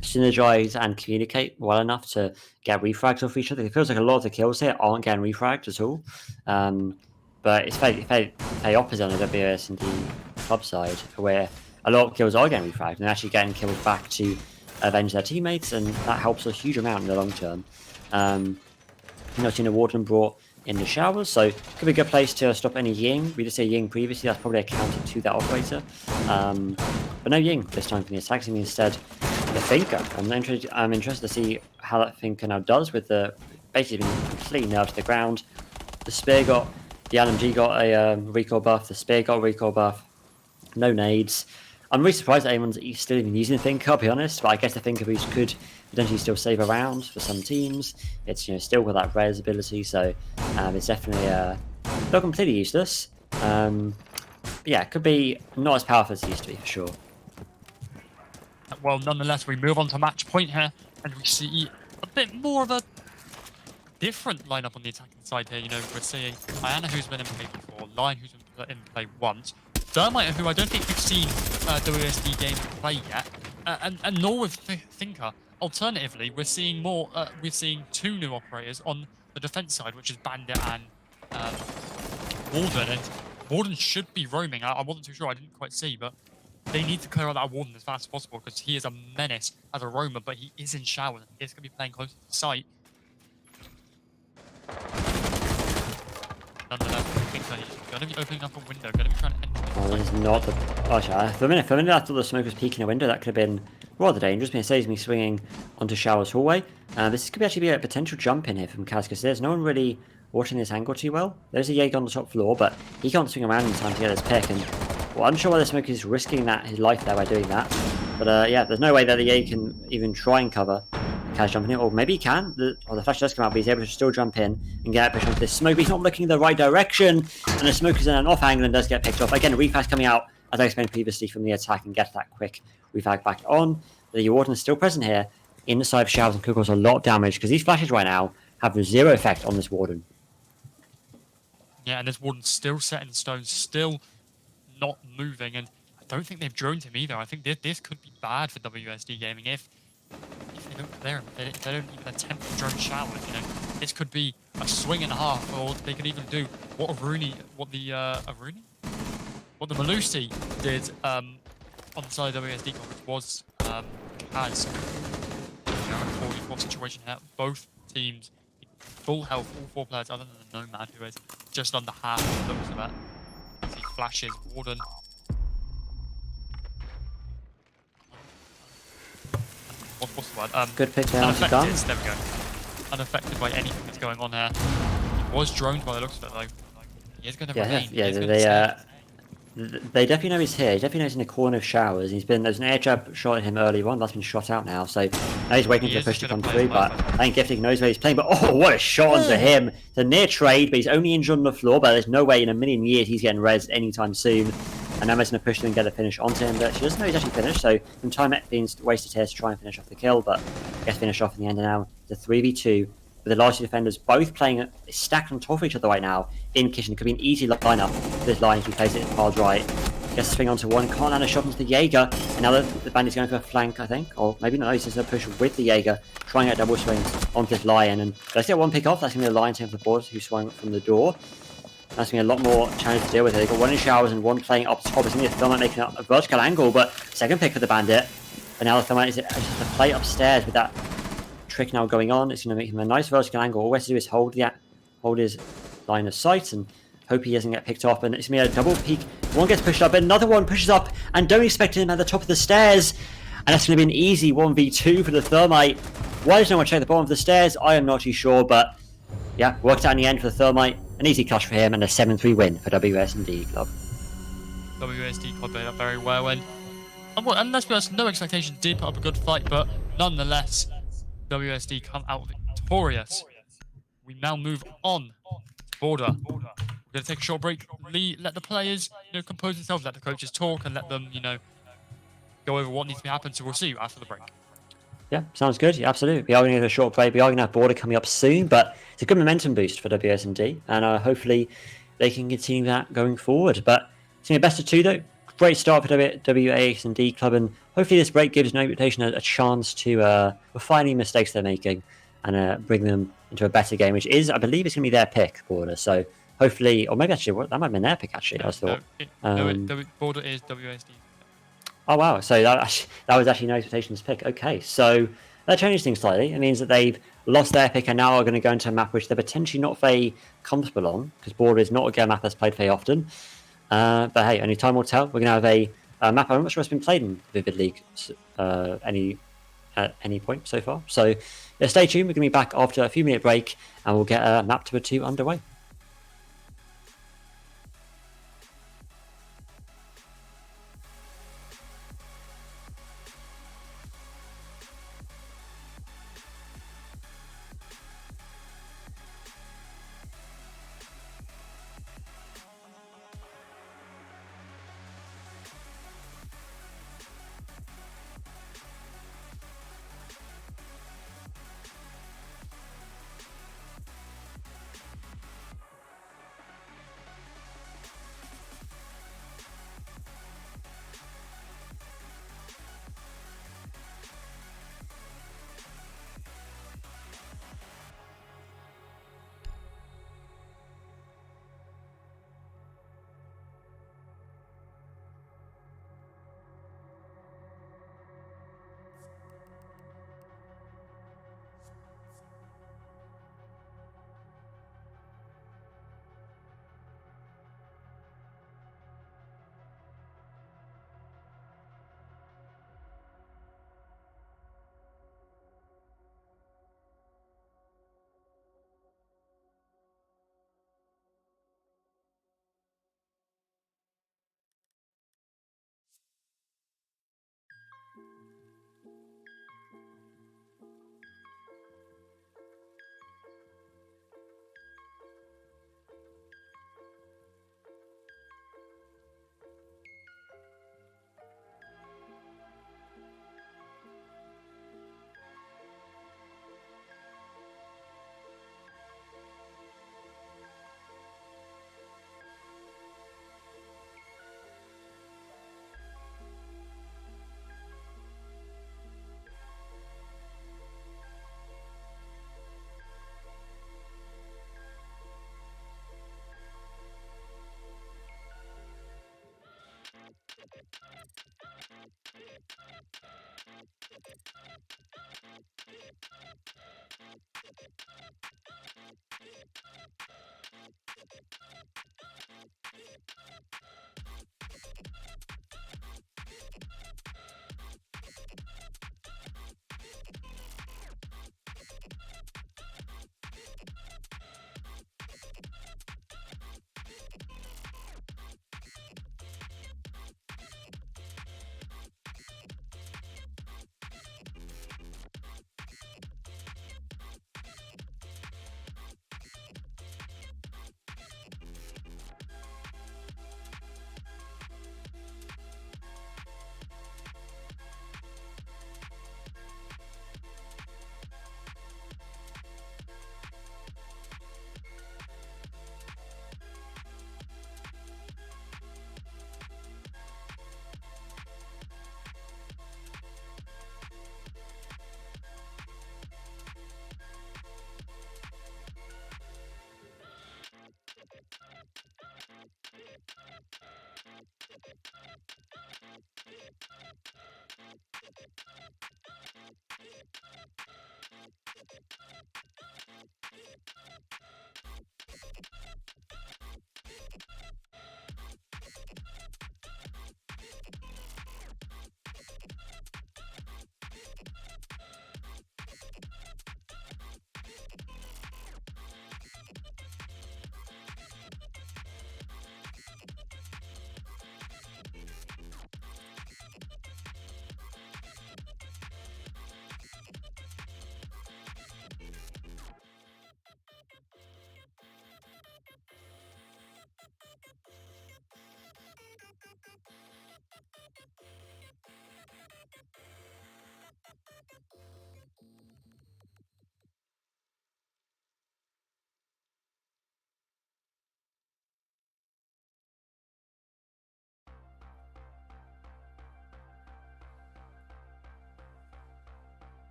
synergize and communicate well enough to get refrags off each other. It feels like a lot of the kills here aren't getting refragged at all. But it's very opposite on the WSD club side, where a lot of kills are getting refragged and actually getting kills back to avenge their teammates, and that helps a huge amount in the long term. Seen a Warden brought in the showers, so could be a good place to stop any Ying. We did say Ying previously, that's probably accounted to that operator. But no Ying this time from the attack team, instead the Thinker. I'm interested to see how that Thinker now does with the basically being completely nailed to the ground. The Spear got, the LMG got a recoil buff, the Spear got a recoil buff, no nades. I'm really surprised that anyone's still even using the Thinker, I'll be honest, but I guess the Thinker boost could potentially still save a round for some teams. It's still got that res ability, so it's definitely not completely useless. Yeah, it could be not as powerful as it used to be for sure. Well, nonetheless, we move on to match point here, and we see a bit more of a different lineup on the attacking side here. We're seeing Diana, who's been in play before, Lion, who's been in play once, Thermite, who I don't think we've seen WSD game play yet, and nor with Thinker. Alternatively, we're seeing more. We're seeing two new operators on the defense side, which is Bandit and Warden. And Warden should be roaming. I wasn't too sure. I didn't quite see, but they need to clear out that Warden as fast as possible because he is a menace as a roamer. But he is in shower. He's going to be playing close to the site. Nonetheless, I think that he's going to be opening up a window. Going to be trying to enter. Oh, this is not the. Oh, for a minute, I thought the smoke was peeking a window. That could have been rather dangerous. But it saves me swinging onto Shower's hallway. This could actually be a potential jump in here from Kaz, because there's no one really watching this angle too well. There's a Jaeger on the top floor, but he can't swing around in time to get his pick. And well, I'm sure why the smoke is risking his life there by doing that. But yeah, there's no way that the Jaeger can even try and cover Kaz jumping in, or maybe he can. The flash does come out, but he's able to still jump in and get push onto this smoke. But he's not looking in the right direction, and the smoke is in an off angle and does get picked off. Again, reflag coming out, as I explained previously, from the attack and get that quick reflag back on. The Warden is still present here inside of Showers and could cause a lot of damage because these flashes right now have zero effect on this Warden. Yeah, and this Warden's still set in stone, still not moving, and I don't think they've droned him either. I think this could be bad for WSD Gaming if they don't clear him, if they don't even attempt to drone Showers. This could be a swing and a half, or they could even do what the Malusi did on the side of WSD, which was Kaz. A 4v4 situation here. Both teams full health, all four players other than the Nomad, who is just under half of the looks of that. As he flashes Warden. What's the word? Good pick there. Unaffected, there we go. Unaffected by anything that's going on here. He was droned by the looks of it though. He is going to remain. They definitely know he's here. He definitely knows he's in the corner of Showers. There's an air jab shot at him earlier on. That's been shot out now. So now he's waiting for the push to come through. But I think Gifting knows where he's playing. But oh, what a shot onto him. It's a near trade, but he's only injured on the floor. But there's no way in a million years he's getting rezzed anytime soon. And Emma's going to push him and get a finish onto him. But she doesn't know he's actually finished. So some time being wasted here to try and finish off the kill. But I guess finish off in the end. And now it's a 3v2. With the large defenders both playing stacked on top of each other right now in Kitchen. It could be an easy lineup for this line if he plays it hard right. Gets a swing onto one, can't land a shot into the Jaeger, and now the Bandit's going for a flank, I think, or maybe not, he's just going to push with the Jaeger, trying out double swings onto this Lion, and let's get one pick off. That's going to be the Lion taking the board, who swung from the door. That's going to be a lot more challenge to deal with. They've got one in Showers and one playing up top. It's going to be a Thermite making a vertical angle, but second pick for the Bandit, and now the Thermite is just a play upstairs with that trick now going on. It's going to make him a nice vertical angle. All he has to do is hold his line of sight and hope he doesn't get picked off, and it's going to be a double peek. One gets pushed up, but another one pushes up, and don't expect him at the top of the stairs. And that's going to be an easy 1v2 for the Thermite. Why does no one check the bottom of the stairs? I am not too sure, but yeah, worked out in the end for the Thermite. An easy clutch for him, and a 7-3 win for WSD Club. WSD Club played up very well, and let's be honest, no expectation did put up a good fight, but nonetheless, WSD come out victorious. We now move on to Border. We're going to take a short break, let the players compose themselves, let the coaches talk, and let them go over what needs to happen. So we'll see you after the break. Yeah, sounds good. Yeah, absolutely. We are going to have a short break. We are going to have Border coming up soon, but it's a good momentum boost for WSD, and hopefully they can continue that going forward. But it's going to be best of two, though. great start for WASD club, and hopefully this break gives No Reputation a chance to refine any mistakes they're making and bring them into a better game, which is, I believe, it's going to be their pick, Border. So hopefully, or maybe actually, that might have been their pick, actually, I thought. Border is WASD. Oh, wow. So that was actually No Expectations' pick. Okay, so that changes things slightly. It means that they've lost their pick and now are going to go into a map which they're potentially not very comfortable on, because Border is not a map that's played very often. But hey, only time will tell. We're going to have a map I'm not sure it's been played in Vivid League at any point so far. So yeah, stay tuned. We're going to be back after a few minute break and we'll get map number 2 underway.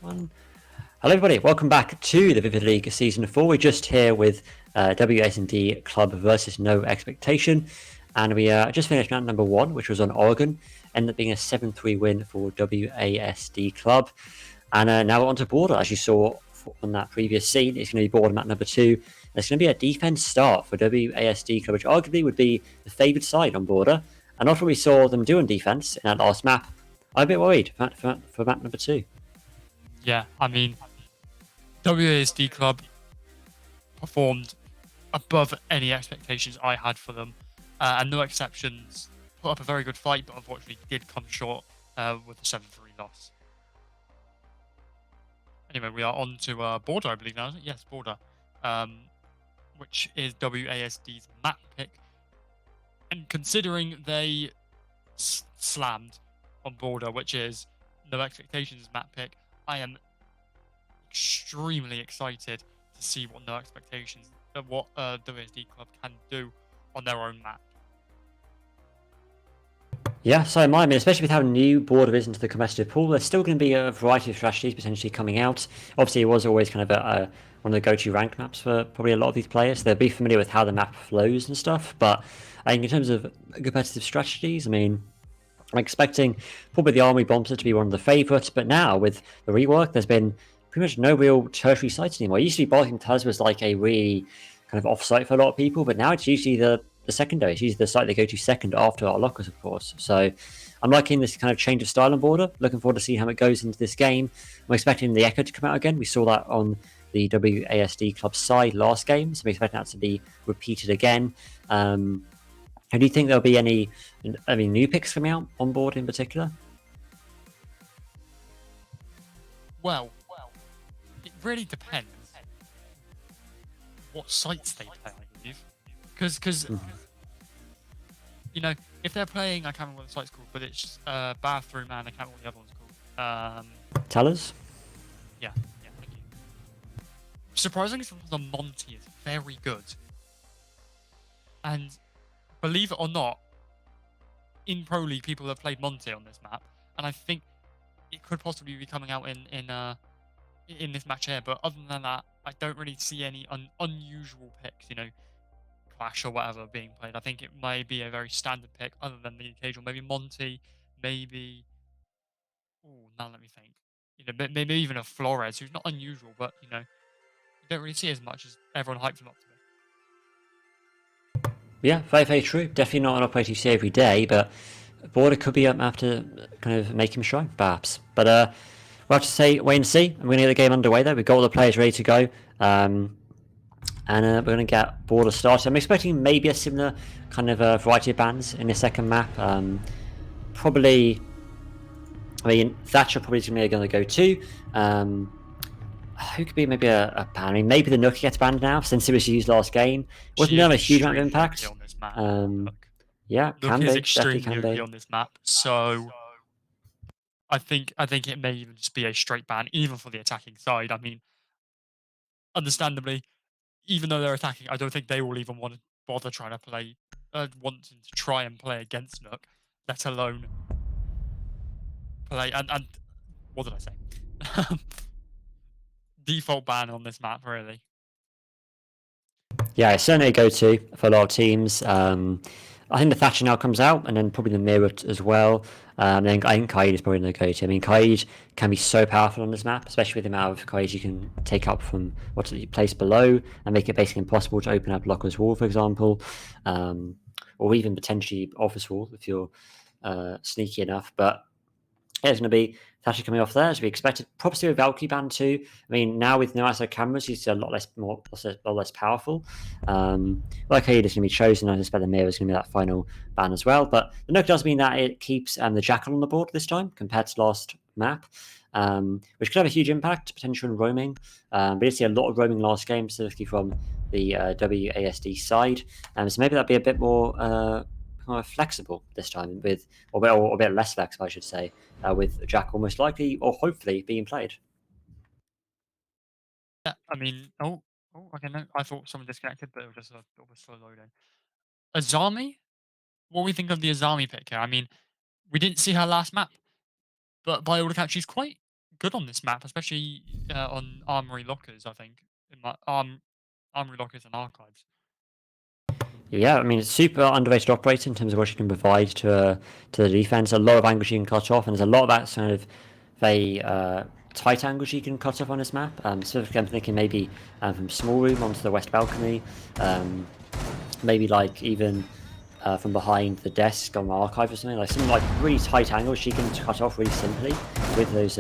One. Hello, everybody. Welcome back to the Vivid League Season 4. We're just here with WASD Club versus No Expectation. And we just finished round number 1, which was on Oregon. Ended up being a 7-3 win for WASD Club. And now we're on to Border. As you saw on that previous scene, it's going to be Border map number 2. There's going to be a defense start for WASD Club, which arguably would be the favoured side on Border. And after we saw them do on defense in that last map, I'm a bit worried for map number 2. Yeah, I mean, WASD Club performed above any expectations I had for them, and No Exceptions put up a very good fight, but unfortunately did come short with the 7-3 loss. Anyway, we are on to Border, I believe now, isn't it? Yes, Border, which is WASD's map pick. And considering they slammed on Border, which is No Expectations map pick, I am extremely excited to see what No Expectations, what WASD Club can do on their own map. Yeah, so am I. I mean, especially with how new Border is into the competitive pool, there's still going to be a variety of strategies potentially coming out. Obviously, it was always kind of one of the go-to ranked maps for probably a lot of these players. They'll be familiar with how the map flows and stuff. But I think in terms of competitive strategies, I mean, I'm expecting probably the Army Bombers to be one of the favourites. But now, with the rework, there's been pretty much no real tertiary sites anymore. It used to be Barking Taz was like a really kind of off-site for a lot of people, but now it's usually the secondary. It's usually the site they go to second after our lockers, of course. So I'm liking this kind of change of style on Border. Looking forward to see how it goes into this game. I'm expecting the Echo to come out again. We saw that on the WASD Club side last game, so I'm expecting that to be repeated again. And do you think there'll be any new picks coming out on Board in particular? Well, it really depends what sites they play, I believe. Because you know, if they're playing, I can't remember what the site's called, but it's Bathroom and I can't remember what the other one's called. Tellers? Yeah, thank you. Surprisingly, the Monty is very good. And believe it or not, in Pro League, people have played Monty on this map, and I think it could possibly be coming out in this match here. But other than that, I don't really see any unusual picks, you know, Clash or whatever being played. I think it may be a very standard pick, other than the occasional, maybe Monty, maybe. Oh, now let me think. You know, maybe even a Flores, who's not unusual, but you know, you don't really see as much as everyone hypes him up to be. Yeah, very true. Definitely not an operator you see every day, but Border could be up after kind of make him shine, perhaps. But we'll have to say, wait and see. I'm going to get the game underway there. We've got all the players ready to go. And we're going to get Border started. I'm expecting maybe a similar kind of variety of bans in the second map. Probably, I mean, Thatcher probably is going to go too. Who could be maybe a ban? I mean, maybe the Nookie gets banned now since it was used last game. Wasn't there a huge amount of impact? On this map, yeah, Nook can is be. extremely Definitely can OP be. on this map, so I think it may even just be a straight ban, even for the attacking side. I mean, understandably, even though they're attacking, I don't think they will even want to bother trying to play, wanting to try and play against Nook, let alone play. And what did I say? Default ban on this map, really. Yeah, it's certainly a go-to for a lot of teams. I think the Thatcher now comes out, and then probably the Mirror as well. Then I think Kaid is probably the go-to. I mean, Kaid can be so powerful on this map, especially with the amount of Kaid you can take up from what's placed below and make it basically impossible to open up Locker's Wall, for example, or even potentially Office Wall if you're sneaky enough. But yeah, it's going to be Thatcher coming off there as we expected. Probably with Valkyrie band too. I mean, now with no ISO cameras, he's a lot less powerful. Like Kaid is going to be chosen. I suspect the Mirror is going to be that final ban as well. But the Nook does mean that it keeps the Jackal on the board this time compared to last map, which could have a huge impact, potential in roaming. We did see a lot of roaming last game, specifically from the WASD side. So maybe that'd be a bit more flexible this time, or a bit less flexible, I should say, with Jack almost likely or hopefully being played. Yeah, I mean, okay, no, I thought someone disconnected, but it was just it was slow loading. Azami? What do we think of the Azami pick here? I mean, we didn't see her last map, but by all accounts, she's quite good on this map, especially on armory lockers. I think in my armory lockers and archives. Yeah, I mean, it's super underrated operator in terms of what she can provide to the defense. A lot of angles she can cut off, and there's a lot of that kind of very tight angles she can cut off on this map. Specifically, I'm thinking maybe from small room onto the west balcony, maybe like even from behind the desk on the archive or something, like some like really tight angles she can cut off really simply with those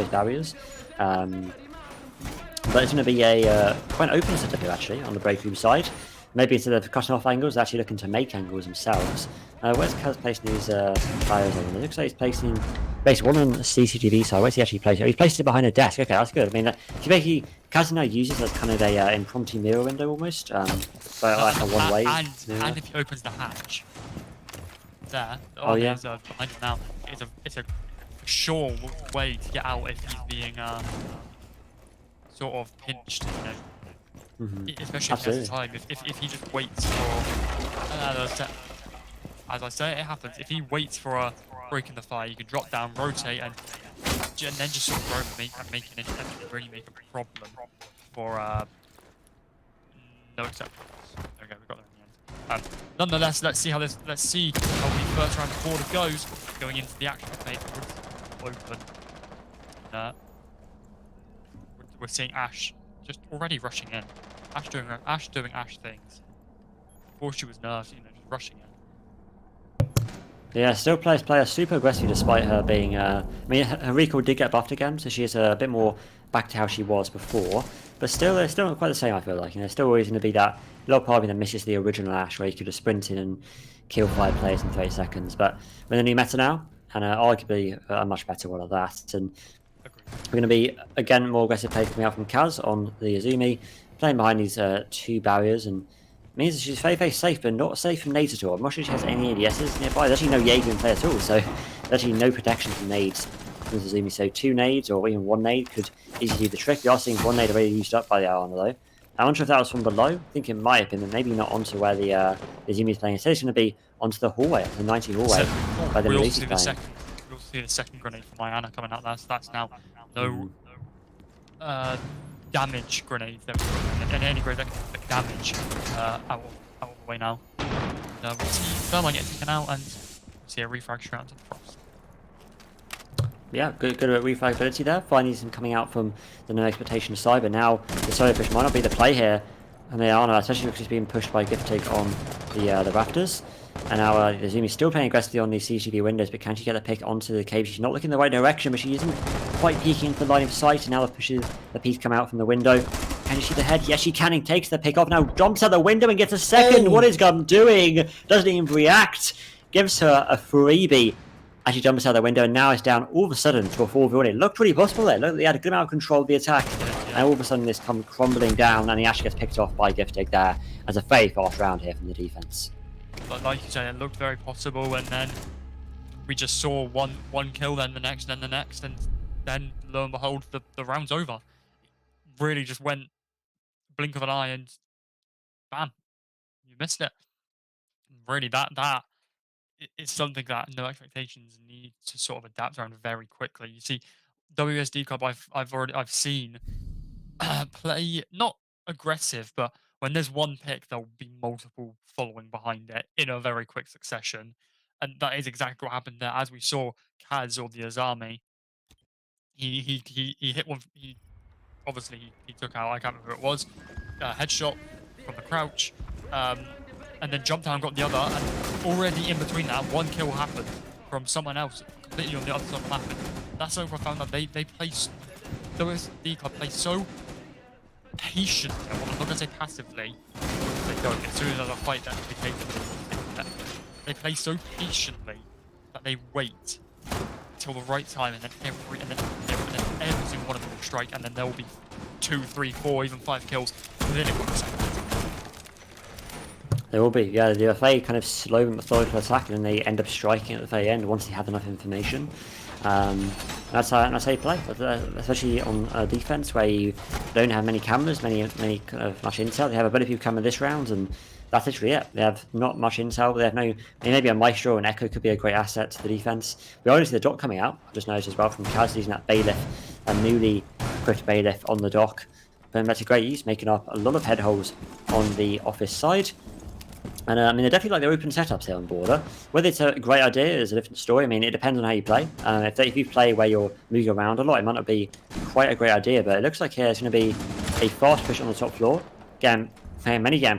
barriers. But it's going to be a quite an open setup here actually on the break room side. Maybe instead of cutting off angles, they're actually looking to make angles themselves. Where's Kaz placing these barriers on? It looks like he's placing basically one on the CCTV side. Where's he actually placing? Oh, he's placed it behind a desk. Okay, that's good. I mean, he basically Kaz now uses as kind of a impromptu mirror window almost, but like a one-way. And if he opens the hatch, there. Oh yeah. Behind him now. It's a sure way to get out if he's being sort of pinched, you know. Especially if he has time. If he just waits for as I say, it happens. If he waits for a break in the fire, you can drop down, rotate, and then just sort of roam and make an interception and really make a problem for no exceptions. Okay, we got there in the end. Nonetheless, let's see how the first round of quarter goes. Going into the action phase, open. We're seeing Ash just already rushing in. Ash doing Ash things. Before she was nerfed, you know, just rushing in. Yeah, still plays player super aggressive despite her being. I mean, her recall did get buffed again, so she is a bit more back to how she was before. But still not quite the same. I feel like, you know, still always going to be that little part of me that misses the original Ash, where you could have sprinted and kill 5 players in 30 seconds. But with the new meta now, and arguably a much better one of that, and we're going to be again more aggressive play coming out from Kaz on the Azumi, playing behind these 2 barriers, and means that she's very, very safe, but not safe from nades at all. I'm not sure she has any ADSs nearby. There's actually no Jaeger in play at all, so there's actually no protection from nades from Azumi. So 2 nades or even 1 nade could easily do the trick. We are seeing 1 nade already used up by the Arana though. I'm not sure if that was from below. I think it might have been, but maybe not onto where the Azumi is playing. Instead, it's going to be onto the hallway, the 90 hallway. By the we also see the second grenade from Diana coming out there, so that's now no damage grenades and any grenade that can inflict damage out of the way now. We'll see Thermite get taken out and see a refrag straight onto the Frost. Yeah, good refrag ability there. Finally some coming out from the no expectation side, but now the solo push might not be the play here. And they are, especially because he's being pushed by Gift Take on the rafters. And now Azumi's still playing aggressively on these CCTV windows, but can she get the pick onto the cave? She's not looking in the right direction, but she isn't quite peeking for the line of sight. And now the piece come out from the window. Can you see the head? Yes, she can. He takes the pick off. Now jumps out the window and gets a second. What is Gum doing? Doesn't even react. Gives her a freebie as she jumps out the window. And now it's down all of a sudden to a 4v1. It looked pretty possible there. Look, they had a good amount of control of the attack. And all of a sudden this comes crumbling down, and he actually gets picked off by Gift Take there as a very fast round here from the defense. But like you said, it looked very possible, and then we just saw one kill, then the next, and then lo and behold, the round's over. Really just went blink of an eye, and bam, you missed it. Really, that it's something that No Expectations need to sort of adapt around very quickly. You see, WSD Club I've seen play not aggressive, but when there's one pick, there'll be multiple following behind it in a very quick succession. And that is exactly what happened there. As we saw, Kaz or the Azami, he hit one. He took out, I can't remember who it was, headshot from the crouch, and then jumped down and got the other. And already in between that, 1 kill happened from someone else completely on the other side of the map. And that's so profound that they play. WSD Club play so patiently. I'm not going to say passively, because they don't. As soon as there's a fight that they take them, they play so patiently that they wait till the right time, and then every single one of them will strike, and then there will be 2, 3, 4, even 5 kills within a couple of seconds. There will be, yeah. They do a very kind of slow and methodical attack, and then they end up striking at the very end once they have enough information. That's how you play, especially on defense, where you don't have many cameras, many kind of much intel. They have a very few camera this round, and that's literally it. They have not much intel. They have no, maybe a Maestro and Echo could be a great asset to the defense. We already see the dot coming out. I just noticed as well from Kaz using that bailiff a newly equipped bailiff on the dock. But that's a great use, making up a lot of head holes on the office side. And I mean, they're definitely like the open setups here on Border. Whether it's a great idea is a different story. I mean, it depends on how you play. If you play where you're moving around a lot, it might not be quite a great idea. But it looks like here it's going to be a fast push on the top floor. Getting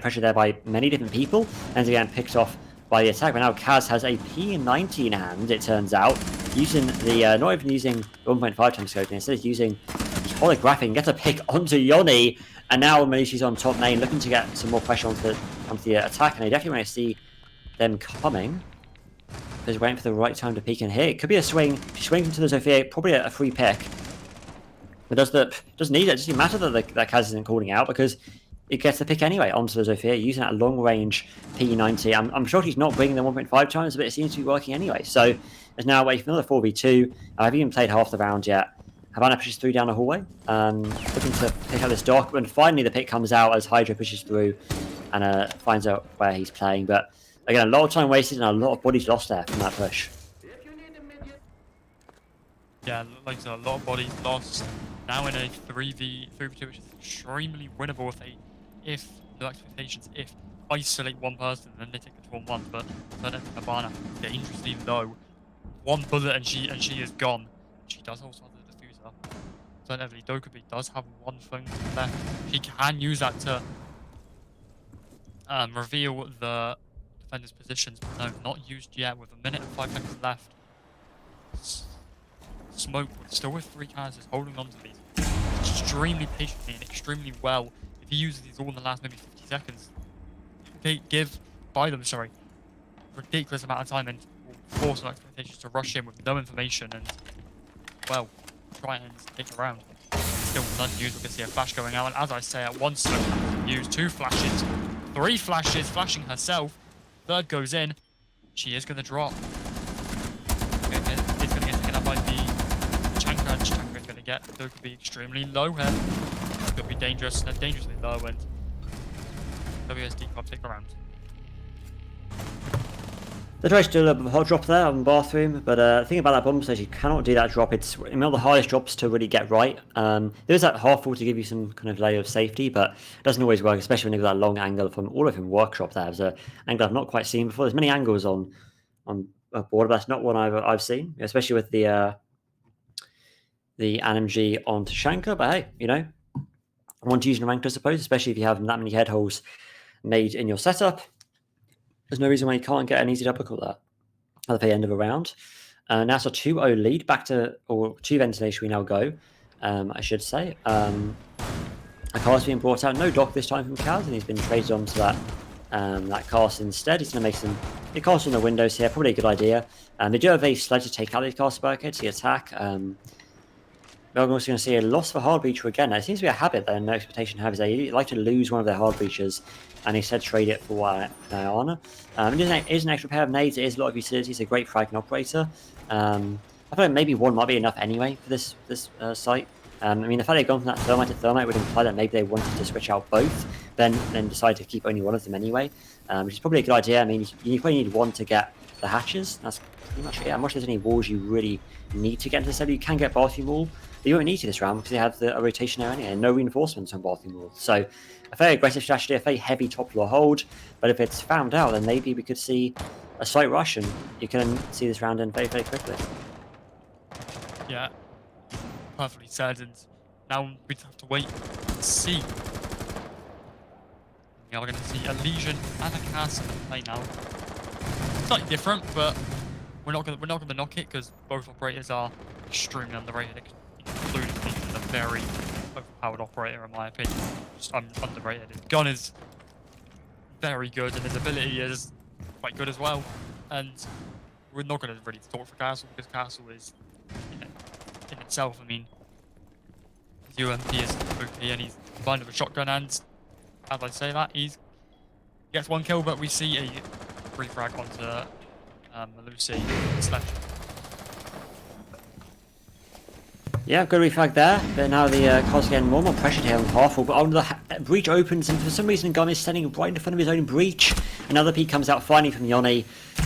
pressure there by many different people, and again picked off by the attack. But now Kaz has a P90 in hand, it turns out, using the not even using 1.5 times scope, instead of using holographic, gets a pick onto Yoni, and now Malaysia's on top lane, looking to get some more pressure onto the attack, and I definitely want to see them coming. Just waiting for the right time to peek in here. It could be a swing. She swings into the Zofia, probably a free pick. But doesn't need it. It doesn't matter that Kaz isn't calling out, because it gets the pick anyway onto the Zofia, using that long range P90. I'm sure he's not bringing the 1.5 times, but it seems to be working anyway. So there's now waiting for another 4v2. I haven't even played half the round yet. Havana pushes through down the hallway, looking to pick out this dock, and finally the pick comes out as Hydra pushes through and finds out where he's playing. But again, a lot of time wasted and a lot of bodies lost there from that push. Yeah, like I said, a lot of bodies lost. Now in a 3v2, which is extremely winnable if no expectations, if isolate one person and then they take the 2-on-1. But Havana dangerously low. One bullet and she is gone. She does also have the diffuser. So inevitably Dokubi does have one thing left. She can use that to reveal the defender's positions, but no, not used yet. With a minute and 5 seconds left, Smoke still with 3 canisters, holding on to these extremely patiently and extremely well. If he uses these all in the last maybe 50 seconds, they buy them ridiculous amount of time and will force no expectations to rush in with no information and, well, try and take the round. Still none used. We can see a flash going out, and as I say, at one Smoke used 2 flashes. 3 flashes, flashing herself. Third goes in. She is going to drop. It's going to get taken up by the Chanka, and Chanka is going to get Dokubi extremely low here. It's going to be dangerously low, and WASD can't take the round. They tried to do a little bit of a hot drop there on bathroom, but the thing about that bomb stage, you cannot do that drop. It's one of the hardest drops to really get right. There is that half wall to give you some kind of layer of safety, but it doesn't always work, especially when you've got that long angle from all of him workshop there. There's an angle I've not quite seen before. There's many angles on a board, but that's not one I've seen, especially with the NMG on Tashanka. But hey, you know, one to use in ranked, I suppose, especially if you have that many head holes made in your setup. There's no reason why you can't get an easy double call there at the end of a round. Now it's a 2-0 lead, back to, or 2 ventilation we now go, I should say. A car's being brought out, no dock this time from Kaz, and he's been traded onto that cast instead. He's going to make some casts on the windows here, probably a good idea. They do have a sledge to take out these cast barricades, the attack. We're also going to see a loss for hard breacher again. It seems to be a habit that No Expectation have, is they like to lose one of their hard breachers and instead trade it for Diana. It is an extra pair of nades, it is a lot of utility, it's a great frag operator. I feel like maybe one might be enough anyway for this site. I mean, the fact they've gone from that thermite to thermite would imply that maybe they wanted to switch out both, then decide to keep only one of them anyway, which is probably a good idea. I mean, you probably need one to get the hatches. That's pretty much it. I'm not sure there's any walls you really need to get into the set. You can get bathroom wall, but you won't need to this round because you have a rotation there anyway, and no reinforcements on bathroom wall. So a very aggressive strategy, a very heavy top floor hold, but if it's found out, then maybe we could see a slight rush and you can see this round in very, very quickly. Yeah, perfectly said, and now we have to wait and see. We are going to see a Legion and a Castle play now. Slightly different, but we're not going to knock it because both operators are extremely underrated, including Legion, a very overpowered operator in my opinion. Just underrated. His gun is very good, and his ability is quite good as well. And we're not going to really talk for Castle because Castle is, in itself, I mean, his UMP is OP and he's combined with a shotgun, and as I say that, he gets 1 kill, but we see a free frag onto Lucy Sledge. Yeah, good refrag there, but now the car's getting more and more pressured here on Harful, but the breach opens, and for some reason Gun is standing right in front of his own breach. Another peek comes out finally from Yoni.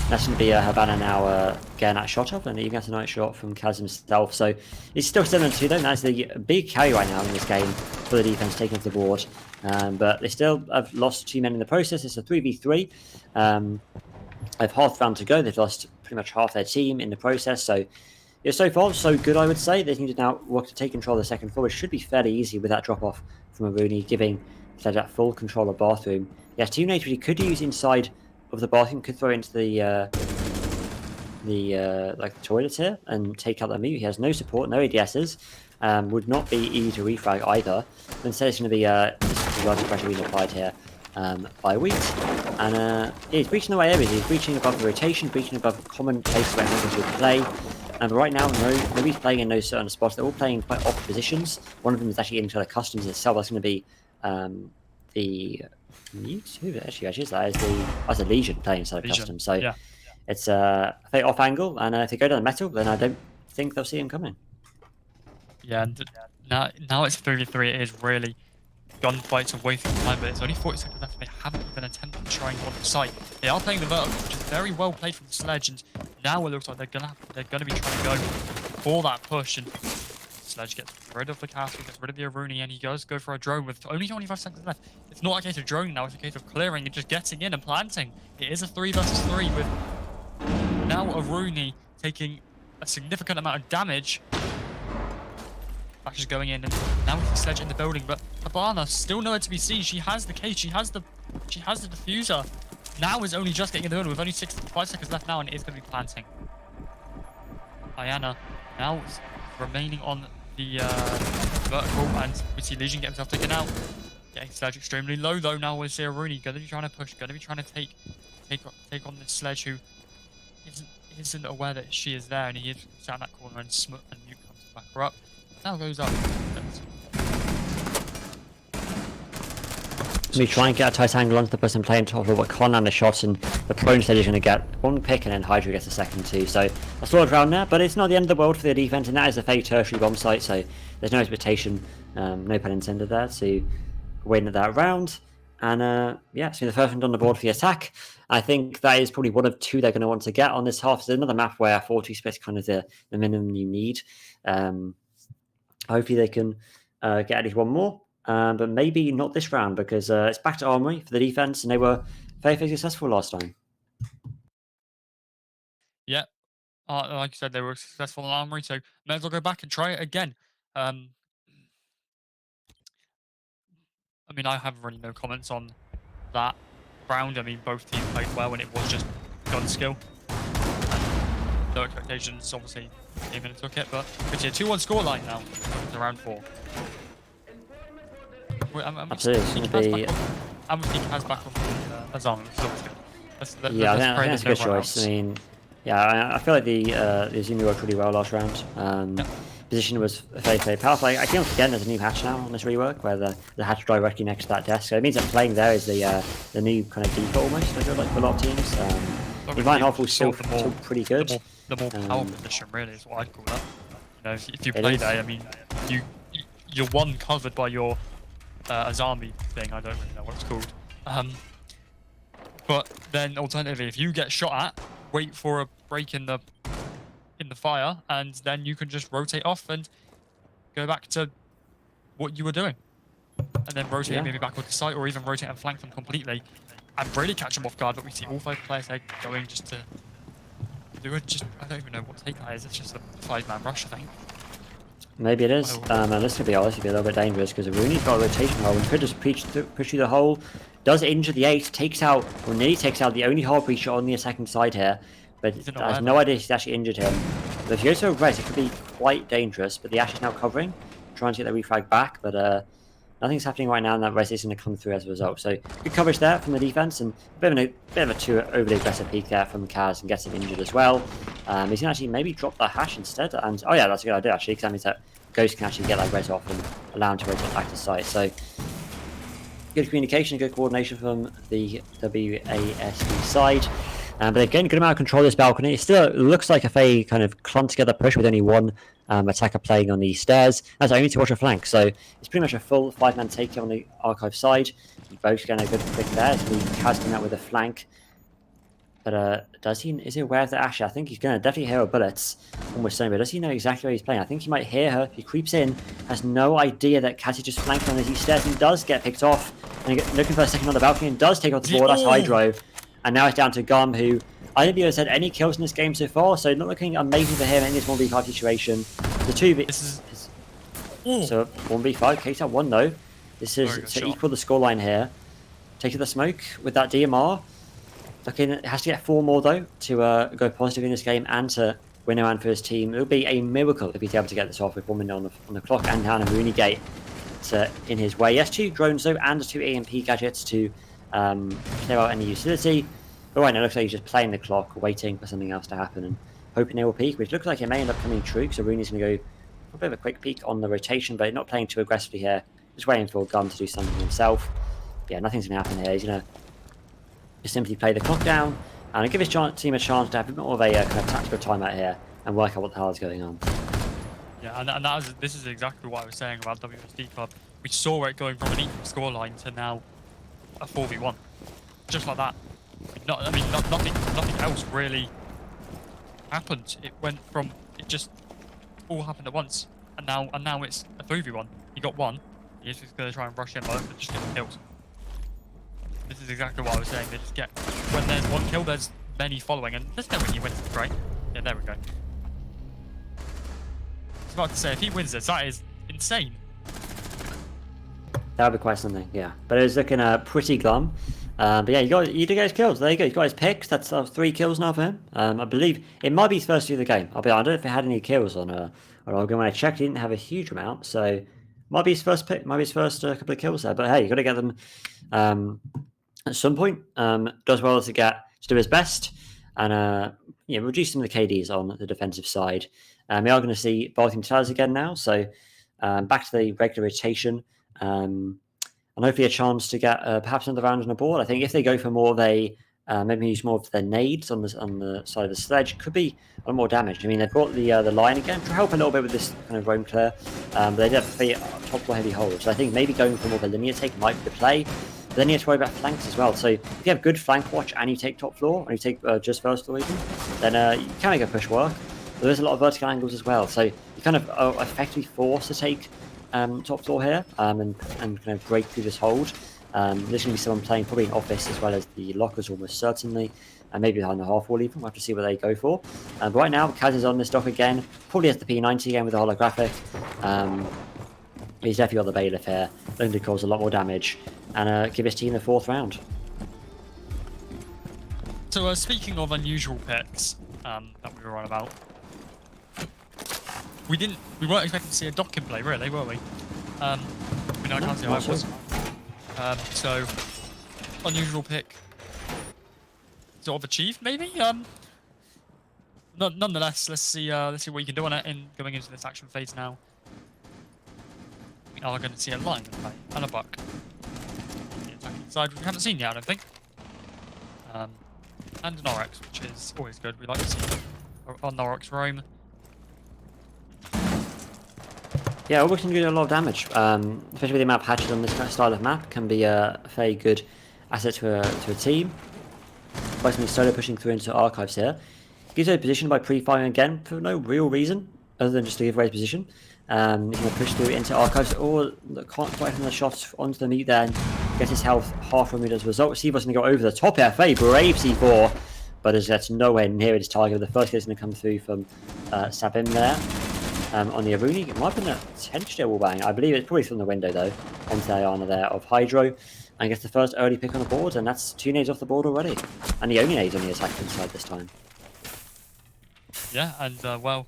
That's going to be Havana now getting that shot up, and even gets a nice shot from Kaz himself. So it's still 7-2 though. That's the big carry right now in this game for the defense taking off the board. But they still have lost 2 men in the process. It's a 3v3. They've half round to go. They've lost pretty much half their team in the process. So yeah, so far so good, I would say. They need to now work to take control of the second floor, which should be fairly easy with that drop off from Rooney, giving that full control of bathroom. Yeah, teammate really could use inside of the bathroom, could throw into the like the toilets here and take out the mute. He has no support, no ADSs. Would not be easy to refrag either. But instead, it's going to be large pressure being applied here by Wheat. And he's breaching the way areas. He's breaching above the rotation, breaching above common places where niggas would play. And right now, nobody's playing in those certain spots. They're all playing quite off positions. One of them is actually into the customs itself. That's going to be the mute. Who actually is that? That's a Legion playing inside of customs. So yeah. it's a off angle. And if they go down the metal, then I don't think they'll see him coming. Yeah, and now it's 3v3. It is really gunfights and wasting time, but it's only 40 seconds left. They haven't even attempted to try and go on the site. They are playing the vertical, which is very well played from the Sledge, and now it looks like they're gonna be trying to go for that push. And Sledge gets rid of the castle, gets rid of the Aruni, and he does go for a drone with only 25 seconds left. It's not a case of droning now; it's a case of clearing and just getting in and planting. It is a 3 versus 3 with now Aruni taking a significant amount of damage. Flash is going in, and now we see Sledge in the building, but Habana still nowhere to be seen. She has the case, she has the diffuser. Now is only just getting in the building with only 5 seconds left now, and it is going to be planting. Diana now is remaining on the vertical, and we see Legion get himself taken out. Getting Sledge extremely low though. Now we see Aruni going to be trying to push, going to be trying to take on this Sledge, who isn't aware that she is there, and he is sat in that corner, and Smut and Nuke comes to back her up. Now goes up. We try and get a tight angle onto the person playing top of what can't land the shots, and the prone stage is going to get one pick, and then Hydra gets a second too. So a solid round there, but it's not the end of the world for the defense, and that is a fake tertiary bomb site, so there's no expectation, no pun intended there, to win that round. And yeah, so the first one on the board for the attack. I think that is probably one of 2 they're going to want to get on this half. There's another map where 40 splits kind of the minimum you need. Hopefully they can get at least one more, but maybe not this round, because it's back to Armory for the defense, and they were very, very successful last time. Yeah, like you said, they were successful in Armory, so may as well go back and try it again. I mean, I have really no comments on that round. I mean, both teams played well, and it was just gun skill. No expectations, obviously, came in and took it, but we see a 2-1 scoreline now in round 4. Absolutely, it's going to be... I'm going to has back on the Azam. Yeah, I think that's a good choice. I mean, yeah, I feel like the Azumi worked really well last round. Position was very, very powerful. I can't forget there's a new hatch now on this rework, where the hatch directly next to that desk. So it means that playing there is the new kind of default almost, I feel like, for a lot of teams. The Divine Half was still pretty good. The more power position, really, is what I'd call that. You know, if you play there, I mean, you're one covered by your Azami thing. I don't really know what it's called. But then alternatively, if you get shot at, wait for a break in the fire, and then you can just rotate off and go back to what you were doing, and then rotate maybe back onto the site, or even rotate and flank them completely and really catch them off guard. But we see all 5 players there going just to do it. I don't even know what take that is. It's just a 5-man rush, I think. Maybe it is. And this could be honestly be a little bit dangerous, because Rooney's got a rotation hole and could just push through the hole. Does injure the 8, takes out, or nearly takes out the only hole breacher on the second side here, but has no idea he's actually injured him. But if he goes to a res, it could be quite dangerous. But the Ash is now covering, trying to get the refrag back, but nothing's happening right now, and that res is going to come through as a result. So good coverage there from the defense, and a bit of a too overly aggressive peek there from Kaz, and gets him injured as well. He's going to actually maybe drop the hash instead, and oh yeah, that's a good idea actually, because that means that Ghost can actually get that res off and allow him to rotate back to site. So good communication, good coordination from the WASD side. But they've gained a good amount of control of this balcony. It still looks like a very kind of clumped together push with only one attacker playing on the stairs. That's only to watch a flank, so it's pretty much a full 5-man take on the archive side. Both getting a good pick there. So Kaz coming out with a flank. But does he? Is he aware of the Asher? I think he's going to definitely hear her bullets. Almost certain, but does he know exactly where he's playing? I think he might hear her. He creeps in, has no idea that Kaz is just flanking on as he stares and does get picked off. And looking for a second on the balcony and does take off the board. That's Hydro. And now it's down to Gum, who I don't think he has had any kills in this game so far, so not looking amazing for him in this 1v5 situation. The 2v... So 1v5, KSAT 1 though. This is to equal the scoreline here. Taking the smoke with that DMR. Looking, it has to get 4 more though to go positive in this game and to win around for his team. It would be a miracle if he's able to get this off with 1 minute on the clock and down a Rooney gate in his way. Yes, 2 drones though and 2 AMP gadgets to clear out any utility. But right now it looks like he's just playing the clock, waiting for something else to happen and hoping they will peak, which looks like it may end up coming true. So Rooney's going to go for a bit of a quick peek on the rotation, but not playing too aggressively here. Just waiting for Gun to do something himself. Yeah, nothing's going to happen here. He's going to just simply play the clock down and give his team a chance to have a bit more of a kind of tactical timeout here and work out what the hell is going on. Yeah, and this is exactly what I was saying about WSD Club. We saw it going from an equal scoreline to now a 4v1, just like that. Nothing else really happened. It went from it just all happened at once, and now it's a 3v1. He got 1. He's just going to try and rush in, but just get kills. This is exactly what I was saying. They just get when there's 1 kill, there's many following, and there's no way he wins this, right? Yeah, there we go. I was about to say, if he wins this, that is insane. That would be quite something, yeah. But it was looking pretty glum. But yeah, you did get his kills. There you go. You got his picks. That's 3 kills now for him. I believe it might be his first of the game. I don't know if he had any kills on Oregon. When I checked, he didn't have a huge amount. So might be his first pick. Might be his first couple of kills there. But hey, you got to get them at some point. Does well to do his best and reduce some of the KDs on the defensive side. We are going to see Baltimore Towers again now. So back to the regular rotation. And hopefully a chance to get perhaps another round on the board. I think if they go for more of a maybe use more of their nades on the side of the sledge, could be a lot more damage. I mean, they've brought the line again to help a little bit with this kind of roam clear, but they did have 3 top floor heavy holds. So I think maybe going for more of a linear take might be the play. But then you have to worry about flanks as well. So if you have good flank watch and you take top floor, and you take just first floor even, then you can make a push work. But there's a lot of vertical angles as well, so you kind of are effectively forced to take top floor here and kind of break through this hold. There's going to be someone playing probably in office as well as the lockers almost certainly, and maybe behind the half wall even. We'll have to see what they go for. But right now, Kaz is on this dock again, probably has the P90 again with the holographic. He's definitely got the bailiff here, looking to cause a lot more damage and give his team the 4th round. So speaking of unusual picks that we were on about, we weren't expecting to see a dock in play, really, were we? I can't see how it was. So unusual pick, sort of achieved, maybe. Nonetheless, let's see what you can do on it in going into this action phase now. We are going to see a line in play and a buck. The attacking side we haven't seen yet, I don't think. And an Oryx, which is always good. We like to see on Oryx roam. Yeah, Oryx can do a lot of damage, especially with the amount of patches on this style of map. Can be a very good asset to a team. Basically, solo pushing through into archives here. Gives away position by pre-firing again for no real reason other than just to give away his position. He's going to push through into archives, or can't quite from the shots onto the meat there and get his health half removed as a result. C4's going to go over the top here. Very brave C4, but that's nowhere near his target. The first hit is going to come through from Sabim there. On the Aruni, it might have been a potential wall bang. I believe it's probably from the window though, onto the Ayana there of Hydro, and gets the first early pick on the board, and that's 2 nades off the board already, and the only nades on the attacking side this time. Yeah, and well,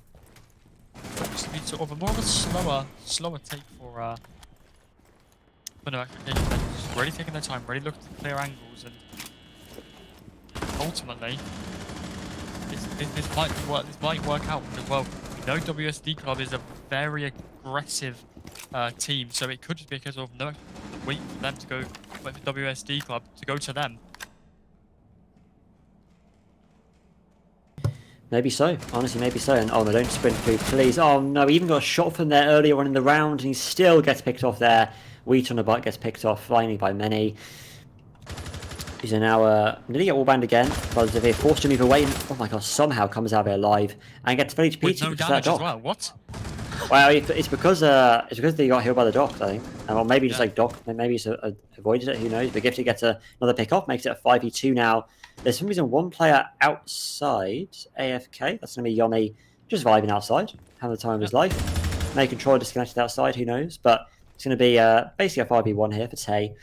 looks to be sort of more of a slower take for no expectation. They're just really taking their time, really looking to clear angles, and ultimately, this might work out because well. We know WSD Club is a very aggressive team, so it could just be because of no wait for them to go, wait for WSD Club to go to them. Maybe so, honestly, maybe so. And oh no, don't sprint through, please. Oh no, he even got a shot from there earlier on in the round, and he still gets picked off there. Wheat on the butt gets picked off finally by many. These are now nearly get wallbanged again, but they're forced to move away, and oh my god, somehow comes out of it alive and gets very With HP no because of that damage as dock. well. What? Well, it's because they got healed by the dock, I think, or maybe just Yeah. like dock, maybe he's avoided it. Who knows? But Gifty gets another pick off, makes it a 5v2 now. There's for some reason one player outside AFK. That's gonna be Yone, just vibing outside, having the time of his life. May controller disconnected outside, who knows? But it's gonna be basically a 5v1 here for Tay.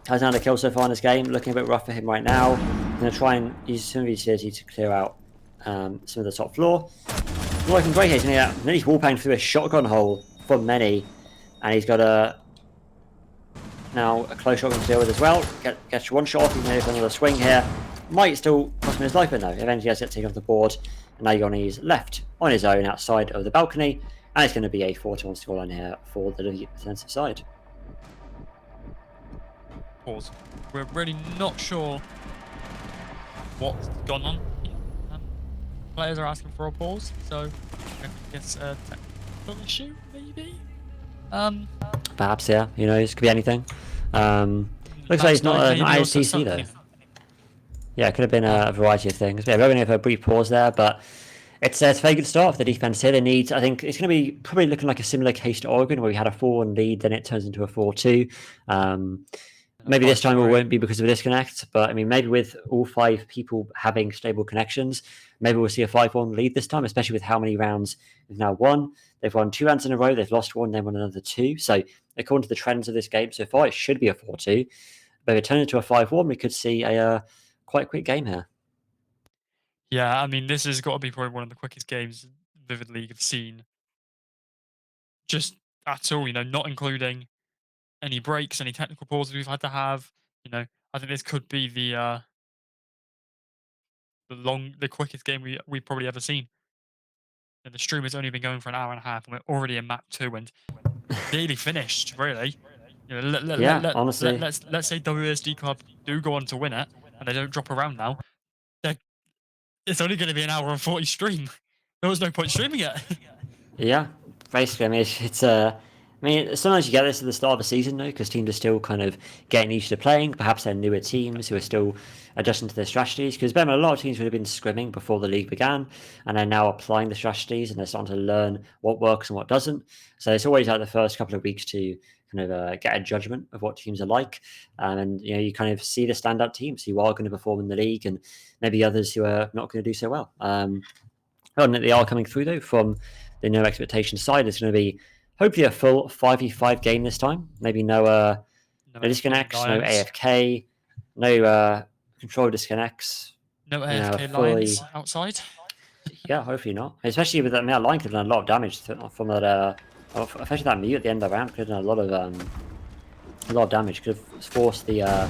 Has another kill so far in this game, looking a bit rough for him right now. Going to try and use some of his utility to clear out some of the top floor. Working great here, yeah. Then he's wallbanged through a shotgun hole from many, and he's got now a close shotgun to deal with as well. Gets one shot off, he's maybe another swing here. Might still cost him his life, but no. Eventually, he has to get taken off the board, and now Yoni's left on his own outside of the balcony, and it's going to be a 4-1 scoreline here for the defensive side. Pause. We're really not sure what's gone on. Players are asking for a pause, so I guess a technical issue, maybe? Perhaps, yeah. Who knows? Could be anything. Looks like it's not ISTC though. Yeah, it could have been a variety of things. Yeah, we're going to have a brief pause there, but it's a very good start for the defense here. They need, I think it's going to be probably looking like a similar case to Oregon, where we had a 4-1 lead, then it turns into a 4-2. Maybe this time it won't be because of a disconnect, but I mean, maybe with all 5 people having stable connections, maybe we'll see a 5-1 lead this time, especially with how many rounds they've now won. They've won 2 rounds in a row, they've lost 1, then won another 2. So according to the trends of this game so far, it should be a 4-2. But if it turns into a 5-1, we could see a quite quick game here. Yeah, I mean, this has got to be probably one of the quickest games Vivid League have seen. Just at all, not including any breaks, any technical pauses we've had to have. I think this could be the quickest game we've probably ever seen. The stream has only been going for an hour and a half, and we're already in map 2 and nearly finished. Really, honestly, let's say WASD Club do go on to win it, and they don't drop around now. It's only going to be an hour and 40 stream. There was no point streaming it. Yeah, basically, I mean, it's I mean, sometimes you get this at the start of the season, though, because teams are still kind of getting used to playing. Perhaps they're newer teams who are still adjusting to their strategies. Because a lot of teams would have been scrimming before the league began, and they're now applying the strategies, and they're starting to learn what works and what doesn't. So it's always like the first couple of weeks to kind of get a judgment of what teams are like, and you kind of see the standout teams who are going to perform in the league, and maybe others who are not going to do so well. And they are coming through though from the no expectation side. It's going to be hopefully a full 5v5 game this time. Maybe no disconnects, no AFK, no control disconnects. No AFK lines outside. Yeah, hopefully not. Especially with that, that line could have done a lot of damage from that. Especially that mute at the end of the round could have done a lot of damage. Could have forced the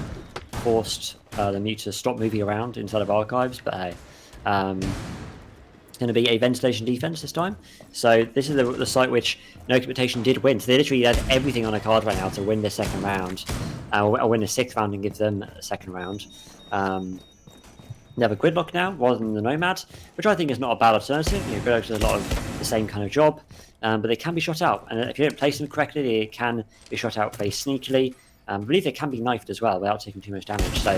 mute to stop moving around inside of archives. But hey, it's going to be a ventilation defense this time. So this is the site which No Expectation did win. So they literally had everything on a card right now to win the second round, or win the 6th round and give them a second round. They have a gridlock now rather than the Nomad, which I think is not a bad alternative. Gridlock does a lot of the same kind of job, but they can be shot out. And if you don't place them correctly, they can be shot out very sneakily. I believe they can be knifed as well without taking too much damage. So